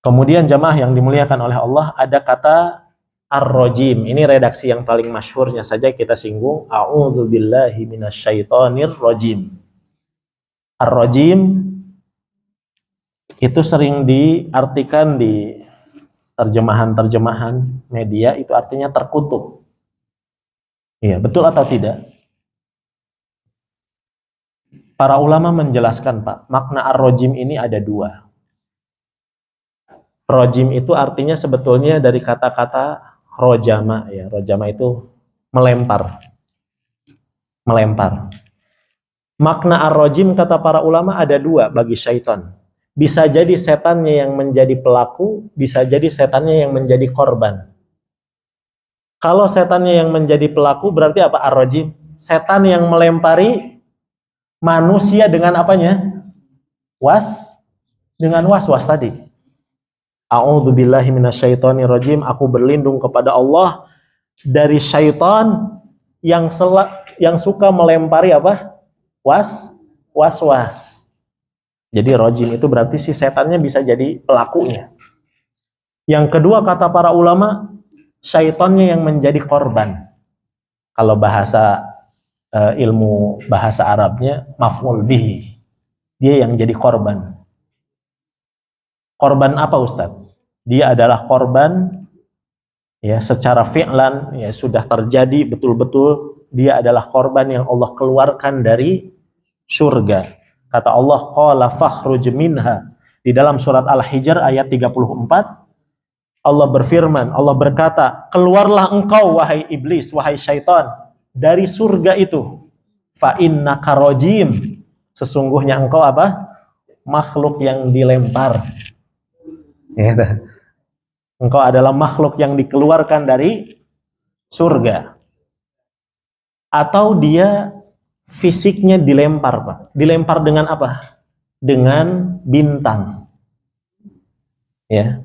Kemudian jamaah yang dimuliakan oleh Allah, ada kata ar-rajim. Ini redaksi yang paling masyhurnya saja kita singgung. A'udzubillahi minasyaitonir rajim. Ar-rajim itu sering diartikan di terjemahan-terjemahan media, itu artinya terkutuk. Iya, betul atau tidak? Para ulama menjelaskan, Pak, makna ar-rajim ini ada dua. Rajim itu artinya sebetulnya dari kata-kata rojama, ya. Rojama itu melempar. Melempar. Makna ar-rajim kata para ulama ada dua bagi syaitan. Bisa jadi setannya yang menjadi pelaku, bisa jadi setannya yang menjadi korban. Kalau setannya yang menjadi pelaku berarti apa? Ar-rajim. Setan yang melempari manusia dengan apanya? Dengan was-was tadi. A'udzubillahi minasyaitonirrajim. Aku berlindung kepada Allah dari syaitan yang suka melempari apa? Was-was. Jadi rajim itu berarti si setannya bisa jadi pelakunya. Yang kedua kata para ulama, syaitannya yang menjadi korban. Kalau bahasa ilmu bahasa Arabnya maf'ul bihi. Dia yang jadi korban. Korban apa Ustadz? Dia adalah korban ya secara fi'lan ya sudah terjadi betul-betul, dia adalah korban yang Allah keluarkan dari surga. Kata Allah, qala fakhruj minha. Di dalam surat Al-Hijr ayat 34, Allah berfirman, Allah berkata, keluarlah engkau wahai iblis, wahai syaitan, dari surga itu. Fa innaka rajim. Sesungguhnya engkau apa? Makhluk yang dilempar. Ya, engkau adalah makhluk yang dikeluarkan dari surga. Atau dia fisiknya dilempar, Pak. Dilempar dengan apa? Dengan bintang. Ya.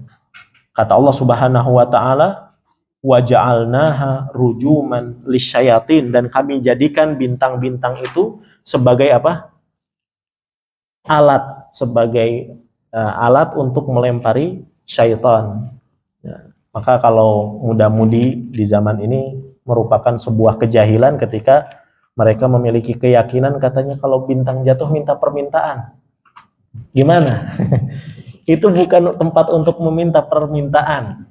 Kata Allah Subhanahu wa taala, wa ja'alnaha rujuman lisyayatin, dan kami jadikan bintang-bintang itu sebagai apa? Alat, sebagai alat untuk melempari syaitan. Ya. Maka kalau muda-mudi di zaman ini merupakan sebuah kejahilan ketika mereka memiliki keyakinan katanya kalau bintang jatuh minta permintaan. Gimana? Itu bukan tempat untuk meminta permintaan.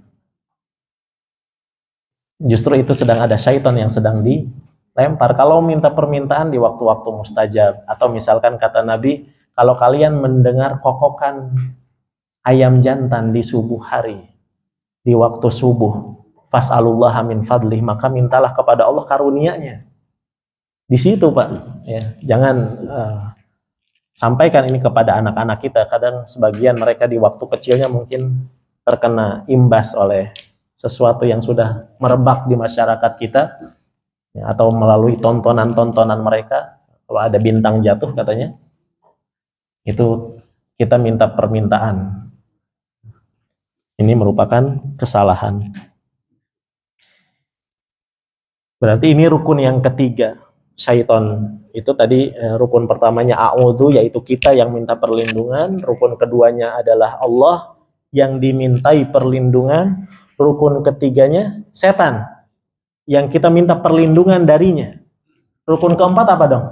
Justru itu sedang ada syaitan yang sedang dilempar. Kalau minta permintaan di waktu-waktu mustajab, atau misalkan kata Nabi, kalau kalian mendengar kokokan ayam jantan di subuh hari, di waktu subuh, fas'alullaha min fadlih, maka mintalah kepada Allah karunia-Nya. Di situ, Pak, ya, jangan sampaikan ini kepada anak-anak kita. Kadang sebagian mereka di waktu kecilnya mungkin terkena imbas oleh sesuatu yang sudah merebak di masyarakat kita, ya, atau melalui tontonan-tontonan mereka. Kalau ada bintang jatuh katanya, itu kita minta permintaan. Ini merupakan kesalahan. Berarti ini rukun yang ketiga. Syaitan itu tadi rukun pertamanya a'udzu, yaitu kita yang minta perlindungan. Rukun keduanya adalah Allah yang dimintai perlindungan. Rukun ketiganya setan yang kita minta perlindungan darinya. Rukun keempat apa dong?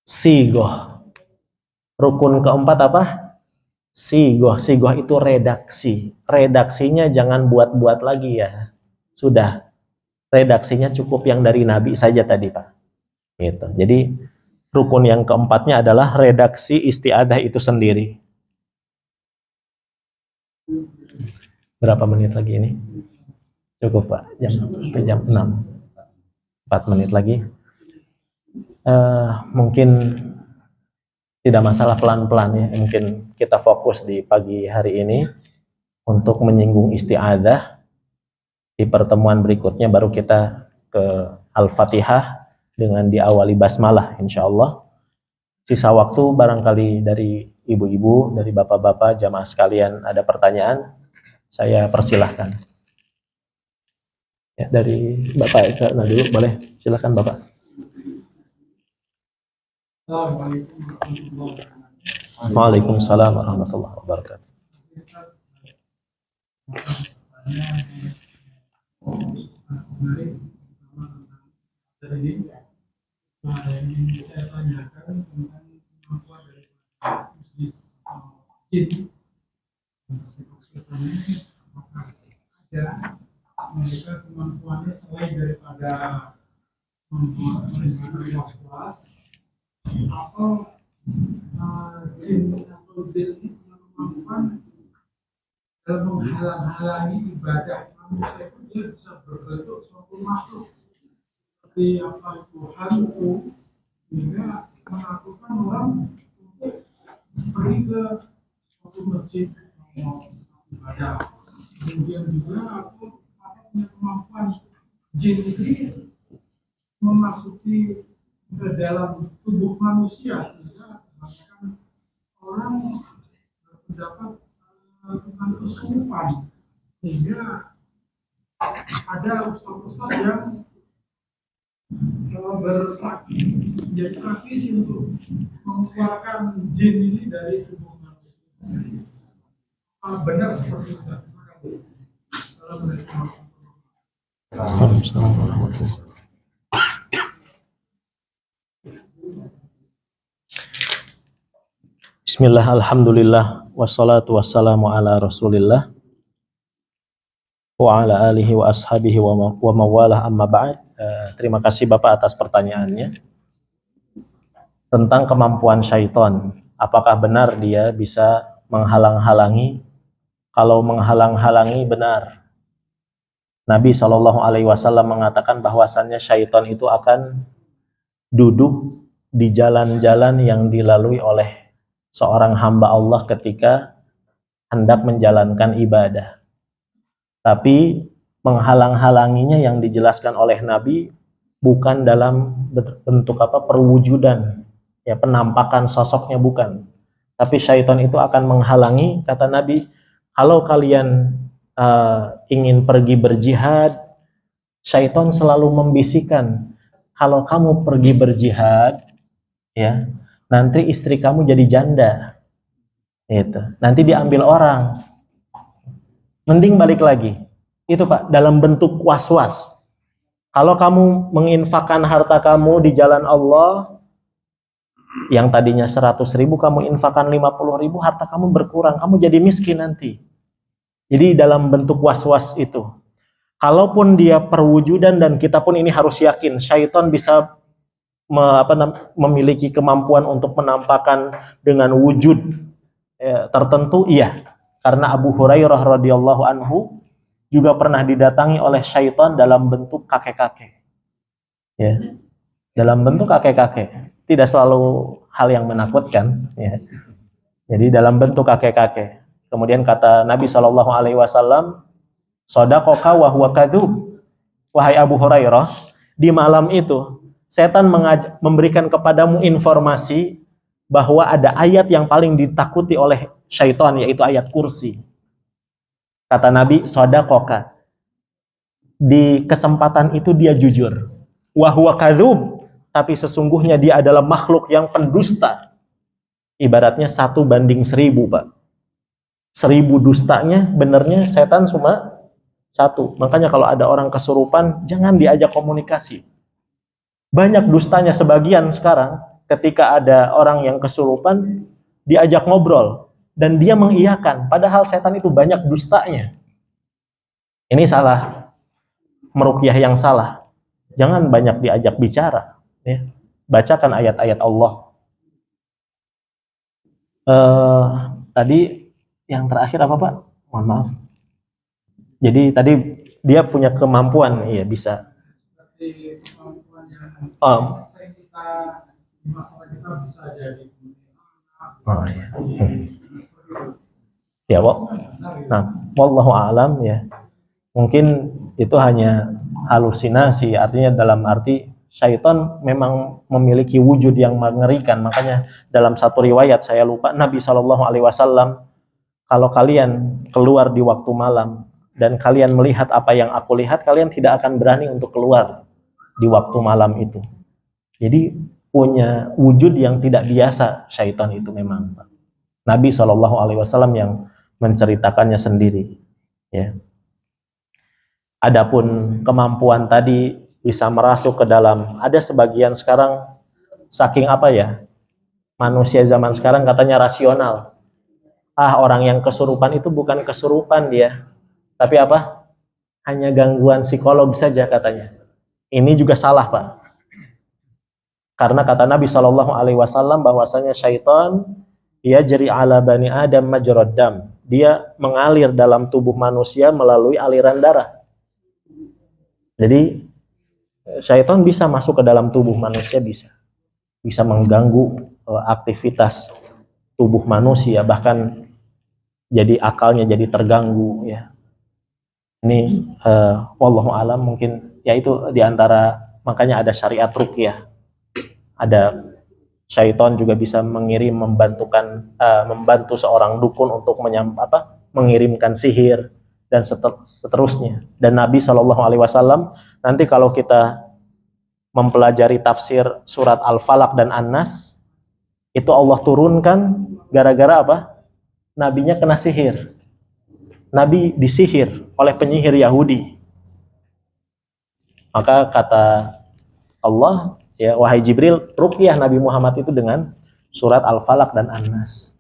Sigoh. Rukun keempat apa? Sigoh. Sigoh itu redaksi. Redaksinya jangan buat-buat lagi ya. Sudah. Redaksinya cukup yang dari Nabi saja tadi, Pak. Gitu. Jadi rukun yang keempatnya adalah redaksi isti'adah itu sendiri. Berapa menit lagi ini? Cukup, Pak. Jam 6. 4 menit lagi. Mungkin tidak masalah, pelan-pelan ya. Mungkin kita fokus di pagi hari ini untuk menyinggung isti'adah. Di pertemuan berikutnya baru kita ke Al-Fatihah dengan diawali basmalah insyaallah. Sisa waktu barangkali dari ibu-ibu, dari bapak-bapak, jamaah sekalian ada pertanyaan, saya persilahkan. Ya, dari Bapak Eka dulu boleh, silakan Bapak. Waalaikumsalam warahmatullahi wabarakatuh. Ini saya tanyakan tentang kemampuan dari bisnis jin. Apakah ada mereka kemampuannya selain daripada menggunakan was-was atau jin atau jin ini punya kemampuan dalam menghalang-halangi ibadah manusia, itu dia bisa berbentuk suatu makhluk seperti apa itu hantu, sehingga menakutkan orang untuk pergi ke suatu masjid mau ibadah. Kemudian juga aku punya kemampuan jin ini memasuki ke dalam tubuh manusia, sehingga kebanyakan orang berpendapat tentang kesurupan, sehingga ada ustaz-ustaz yang menjadi praktisi untuk mengeluarkan jin ini dari tubuh manusia. Benar seperti itu. Terima kasih. Assalamualaikum. Waalaikumsalam warahmatullahi wabarakatuh. Bismillah, alhamdulillah, wassalatu wassalamu ala rasulillah wa ala alihi wa ashabihi wa mawalah amma ba'd. Terima kasih Bapak atas pertanyaannya tentang kemampuan syaitan. Apakah benar dia bisa menghalang-halangi? Kalau menghalang-halangi benar. Nabi SAW mengatakan bahwasannya syaitan itu akan duduk di jalan-jalan yang dilalui oleh seorang hamba Allah ketika hendak menjalankan ibadah. Tapi menghalang-halanginya yang dijelaskan oleh Nabi bukan dalam bentuk perwujudan, ya, penampakan sosoknya bukan. Tapi syaitan itu akan menghalangi, kata Nabi, kalau kalian ingin pergi berjihad, syaitan selalu membisikkan, kalau kamu pergi berjihad, ya, nanti istri kamu jadi janda, itu nanti diambil orang, mending balik lagi. Itu Pak, dalam bentuk was-was. Kalau kamu menginfakkan harta kamu di jalan Allah, yang tadinya 100.000 kamu infakkan 50.000, harta kamu berkurang, kamu jadi miskin nanti. Jadi dalam bentuk was-was itu. Kalaupun dia perwujudan, dan kita pun ini harus yakin, syaitan bisa memiliki kemampuan untuk menampakkan dengan wujud tertentu, iya. Karena Abu Hurairah radhiyallahu anhu juga pernah didatangi oleh syaitan dalam bentuk kakek-kakek. Ya. Dalam bentuk kakek-kakek. Tidak selalu hal yang menakutkan, ya. Jadi dalam bentuk kakek-kakek. Kemudian kata Nabi SAW, "Shadaqaka wa huwa kadzub." Wahai Abu Hurairah, di malam itu setan memberikan kepadamu informasi bahwa ada ayat yang paling ditakuti oleh syaitan, yaitu ayat kursi. Kata Nabi, "Shadaqaka." Di kesempatan itu dia jujur. Wa huwa kadzub, tapi sesungguhnya dia adalah makhluk yang pendusta. Ibaratnya 1:1000, Pak. 1000 dustanya, benernya setan cuma 1. Makanya kalau ada orang kesurupan, jangan diajak komunikasi. Banyak dustanya sebagian sekarang, ketika ada orang yang kesurupan, diajak ngobrol, dan dia mengiyakan, padahal setan itu banyak dustanya. Ini salah, meruqyah yang salah. Jangan banyak diajak bicara, ya. Bacakan ayat-ayat Allah. Tadi yang terakhir apa Pak? Mohon maaf. Jadi tadi dia punya kemampuan, iya bisa. Seperti kemampuan yang sering kita di masalah kita bisa jadi. Oh iya. Ya, nah, wallahu a'lam, ya. Mungkin itu hanya halusinasi, artinya dalam arti syaitan memang memiliki wujud yang mengerikan. Makanya dalam satu riwayat, saya lupa, Nabi SAW, kalau kalian keluar di waktu malam dan kalian melihat apa yang aku lihat, kalian tidak akan berani untuk keluar di waktu malam itu. Jadi punya wujud yang tidak biasa syaitan itu memang. Nabi SAW yang menceritakannya sendiri. Ya. Adapun kemampuan tadi bisa merasuk ke dalam, ada sebagian sekarang saking apa ya, manusia zaman sekarang katanya rasional. Orang yang kesurupan itu bukan kesurupan dia, tapi apa? Hanya gangguan psikolog saja katanya. Ini juga salah, Pak. Karena kata Nabi SAW bahwasanya syaitan yajri ala bani Adam majrad dam. Dia mengalir dalam tubuh manusia melalui aliran darah. Jadi syaitan bisa masuk ke dalam tubuh manusia, bisa mengganggu aktivitas tubuh manusia, bahkan jadi akalnya jadi terganggu ya. Ini wallahu alam, mungkin ya itu diantara, makanya ada syariat ruqyah. Ada syaitan juga bisa membantu seorang dukun untuk mengirimkan sihir dan seterusnya. Dan Nabi SAW nanti kalau kita mempelajari tafsir surat Al-Falaq dan An-Nas, itu Allah turunkan gara-gara apa? Nabinya kena sihir. Nabi disihir oleh penyihir Yahudi. Maka kata Allah, ya wahai Jibril, ruqyah Nabi Muhammad itu dengan surat Al-Falaq dan An-Nas.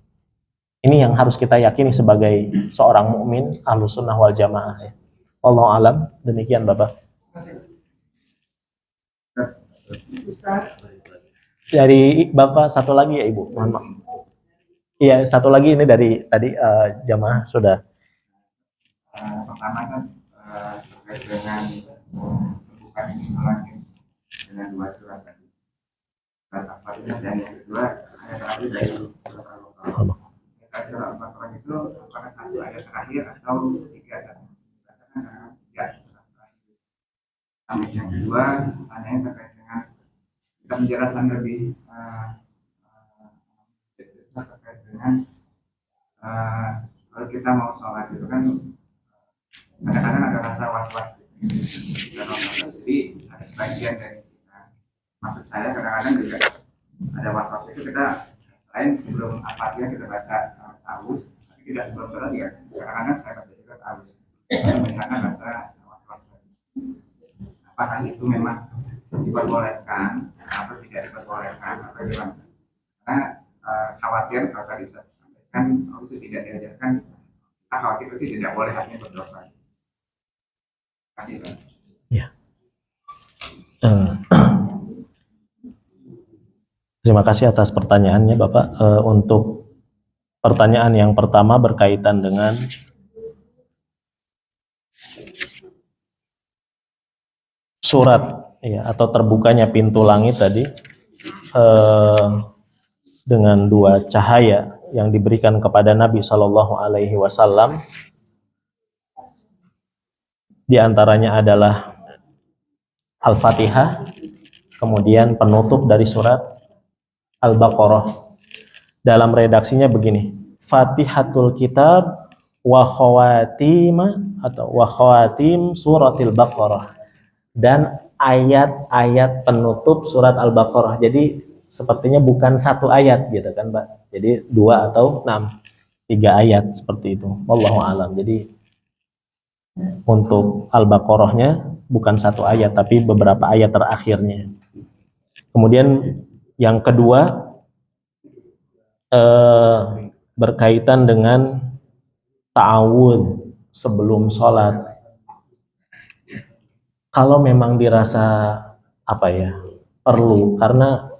Ini yang harus kita yakini sebagai seorang mukmin Ahlus Sunnah wal Jamaah. Ya. Wallahu alam, demikian Bapak. Dari Bapak satu lagi ya Ibu, mohon maaf. Iya, satu lagi ini dari tadi jamaah sudah. Pertama kan terkait dengan pembukaan ini lagi dengan dua surat tadi. Surat Al-Fatihah dan yang kedua ayat terakhir dari surat Al-Baqarah. Surat Al-Baqarah itu apakah satu ayat terakhir atau tiga ayat? Karena tiga surat terakhir. Yang kedua, pertanyaan terkait dengan kita menjelaskan lebih terkait dengan kalau kita mau sholat itu kan kadang-kadang ada rasa was-was jadi ada sebagian dari kita, maksud saya kadang-kadang juga ada was-was itu kita selain sebelum Al-Fatihah kita baca ta'awudz, tapi tidak sebelum sholat ya kadang-kadang saya baca juga ta'awudz misalkan rasa was-was. Apakah itu memang diperbolehkan atau tidak diperbolehkan atau gimana? Karena khawatir kalau tadi saya sampaikan kalau itu tidak diajarkan, kita khawatir itu tidak boleh hanya berdosa. Ya. Terima kasih atas pertanyaannya Bapak. Untuk pertanyaan yang pertama berkaitan dengan surat ya, atau terbukanya pintu langit tadi dengan dua cahaya yang diberikan kepada Nabi SAW. Di antaranya adalah Al-Fatihah, kemudian penutup dari surat Al-Baqarah. Dalam redaksinya begini, Fatihatul Kitab wa khawatim atau wa khawatim suratil Baqarah, dan ayat-ayat penutup surat Al-Baqarah. Jadi sepertinya bukan satu ayat gitu kan, Mbak. Jadi 2 atau 6, 3 ayat seperti itu. Wallahu a'lam. Jadi untuk Al-Baqarahnya bukan satu ayat, tapi beberapa ayat terakhirnya. Kemudian yang kedua berkaitan dengan ta'awudz sebelum sholat. Kalau memang dirasa perlu, karena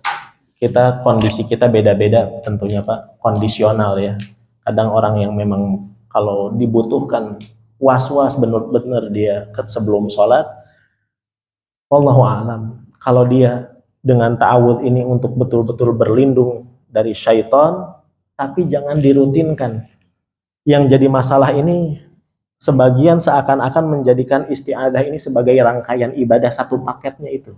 kondisi kita beda-beda tentunya Pak, kondisional ya. Kadang orang yang memang kalau dibutuhkan was-was benar-benar dia sebelum sholat, wallahu a'lam. Kalau dia dengan ta'awudz ini untuk betul-betul berlindung dari syaitan, tapi jangan dirutinkan. Yang jadi masalah ini sebagian seakan-akan menjadikan isti'adah ini sebagai rangkaian ibadah satu paketnya itu.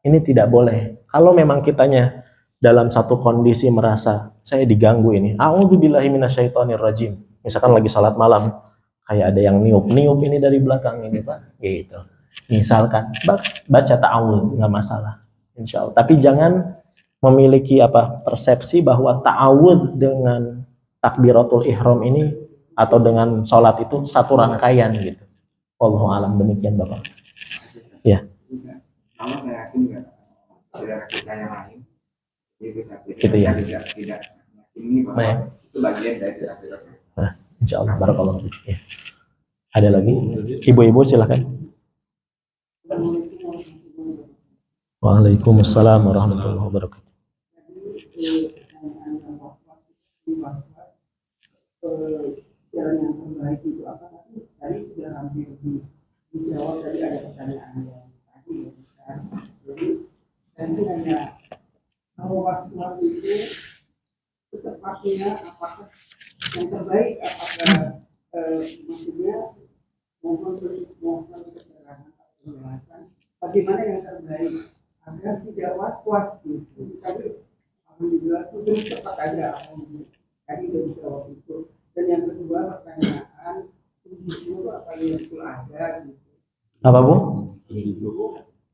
Ini tidak boleh. Kalau memang kitanya dalam satu kondisi merasa saya diganggu ini, a'udzubillahi minasyaitonirrajim. Misalkan lagi salat malam, kayak ada yang niup-niup ini dari belakang ini Pak, gitu. Misalkan baca ta'awudz, nggak masalah, insya Allah. Tapi jangan memiliki persepsi bahwa ta'awudz dengan takbiratul ihram ini atau dengan sholat itu satu rangkaian gitu. Wallahu alam, demikian Bapak. Ya. Kalau saya yakin saudara kita yang lain, Gitu ya. Tidak ini bahwa itu bagian dari takbiratul ihram. Nah, insya Allah, barakallahu fiik. Ya. Ada lagi? Ibu-ibu silakan. Waalaikumsalam warahmatullahi wabarakatuh. Jalan yang terbaik itu apa? Tadi sudah hampir dijawab, tadi ada pertanyaan yang tadi ya. Jadi saya sih hanya kalau was-was itu secepatnya apakah yang terbaik, apakah maksudnya mohon keterangan atau penjelasan bagaimana yang terbaik agar tidak was-was gitu. Tapi alhamdulillah itu cepat aja. Tadi udah dijawab itu. Dan yang kedua pertanyaan, indigo apa yang itu ada gitu? Apa Bu?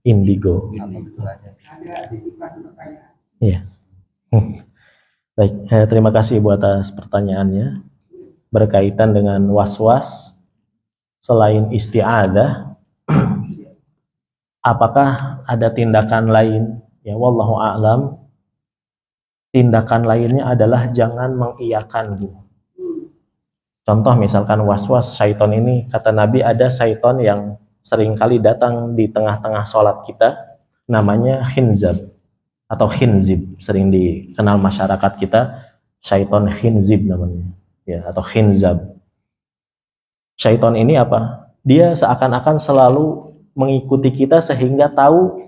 Indigo. Ada titipan pertanyaan. Iya. Baik, terima kasih Ibu atas pertanyaannya. Berkaitan dengan was-was selain isti'adah, apakah ada tindakan lain? Ya, wallahu a'lam. Tindakan lainnya adalah jangan mengiyakan, Bu. Contoh misalkan was-was syaiton ini, kata Nabi ada syaiton yang seringkali datang di tengah-tengah sholat kita, namanya khinzab atau khinzib, sering dikenal masyarakat kita, syaiton khinzib namanya, ya, atau khinzab. Syaiton ini apa? Dia seakan-akan selalu mengikuti kita sehingga tahu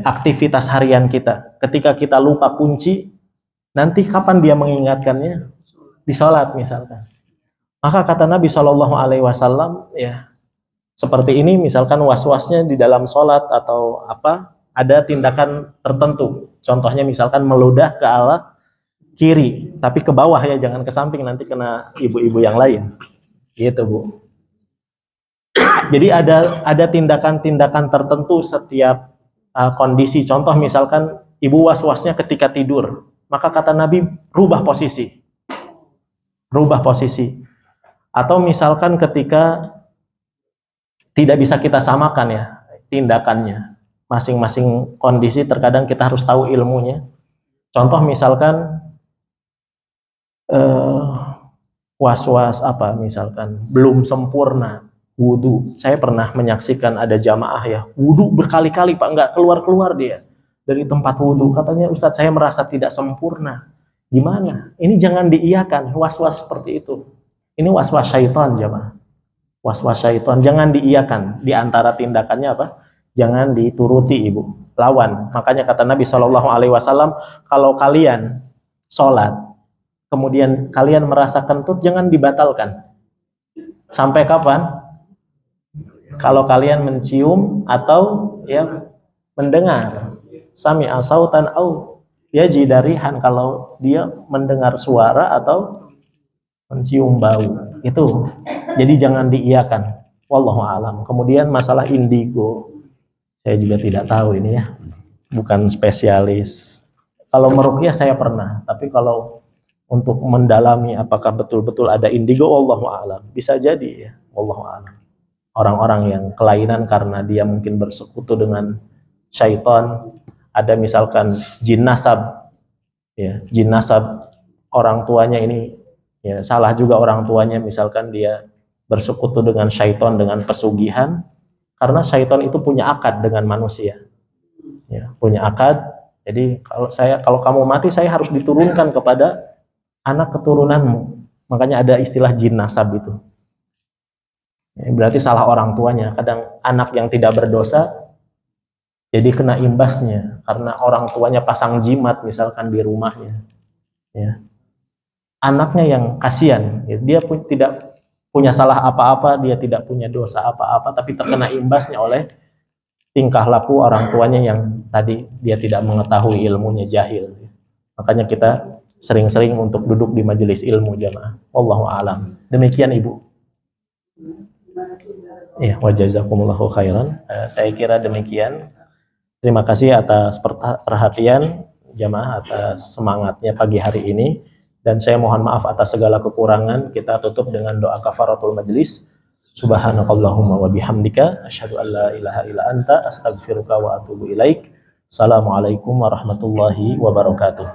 aktivitas harian kita. Ketika kita lupa kunci, nanti kapan dia mengingatkannya? Di sholat misalkan. Maka kata Nabi Shallallahu Alaihi Wasallam, ya seperti ini misalkan was-wasnya di dalam sholat atau ada tindakan tertentu. Contohnya misalkan meludah ke arah kiri, tapi ke bawah ya, jangan ke samping, nanti kena ibu-ibu yang lain. Gitu Bu. Jadi ada tindakan-tindakan tertentu setiap kondisi. Contoh misalkan ibu was-wasnya ketika tidur, maka kata Nabi rubah posisi. Atau misalkan ketika tidak bisa kita samakan ya tindakannya, masing-masing kondisi terkadang kita harus tahu ilmunya. Contoh misalkan was-was misalkan belum sempurna wudu. Saya pernah menyaksikan ada jamaah ya wudu berkali-kali Pak, nggak keluar-keluar dia dari tempat wudu. Katanya Ustadz saya merasa tidak sempurna. Gimana? Ini jangan diiyakan was-was seperti itu. Ini was-was syaitan jemaah. Was-was syaitan jangan diiyakan. Di antara tindakannya jangan dituruti Ibu. Lawan. Makanya kata Nabi Shallallahu Alaihi Wasallam, kalau kalian sholat, kemudian kalian merasa kentut, jangan dibatalkan. Sampai kapan? Kalau kalian mencium atau ya mendengar, sami'a sautan au yajidarihan, kalau dia mendengar suara atau mencium bau, itu jadi jangan diiyakan. Wallahu alam. Kemudian masalah indigo, saya juga tidak tahu ini ya, bukan spesialis. Kalau meruqyah saya pernah, tapi kalau untuk mendalami apakah betul-betul ada indigo, wallahu alam. Bisa jadi ya, wallahu alam. Orang-orang yang kelainan karena dia mungkin bersekutu dengan syaitan, ada misalkan jin nasab, ya jin nasab, orang tuanya ini ya salah juga orang tuanya, misalkan dia bersekutu dengan syaitan dengan pesugihan, karena syaitan itu punya akad dengan manusia, ya punya akad. Jadi kalau kamu mati saya harus diturunkan kepada anak keturunanmu, makanya ada istilah jin nasab itu. Ya, berarti salah orang tuanya. Kadang anak yang tidak berdosa jadi kena imbasnya karena orang tuanya pasang jimat misalkan di rumahnya, ya. Anaknya yang kasihan, ya, dia pun tidak punya salah apa-apa, dia tidak punya dosa apa-apa, tapi terkena imbasnya oleh tingkah laku orang tuanya yang tadi dia tidak mengetahui ilmunya, jahil. Makanya kita sering-sering untuk duduk di majelis ilmu jamaah. Wallahu a'lam. Demikian Ibu. Ya, wa jazakumullahu khairan. Saya kira demikian. Terima kasih atas perhatian jamaah, atas semangatnya pagi hari ini. Dan saya mohon maaf atas segala kekurangan. Kita tutup dengan doa kafaratul majlis. Subhanakallahumma wa bihamdika asyhadu an la ilaha illa anta astaghfiruka wa atubu ilaik. Assalamualaikum warahmatullahi wabarakatuh.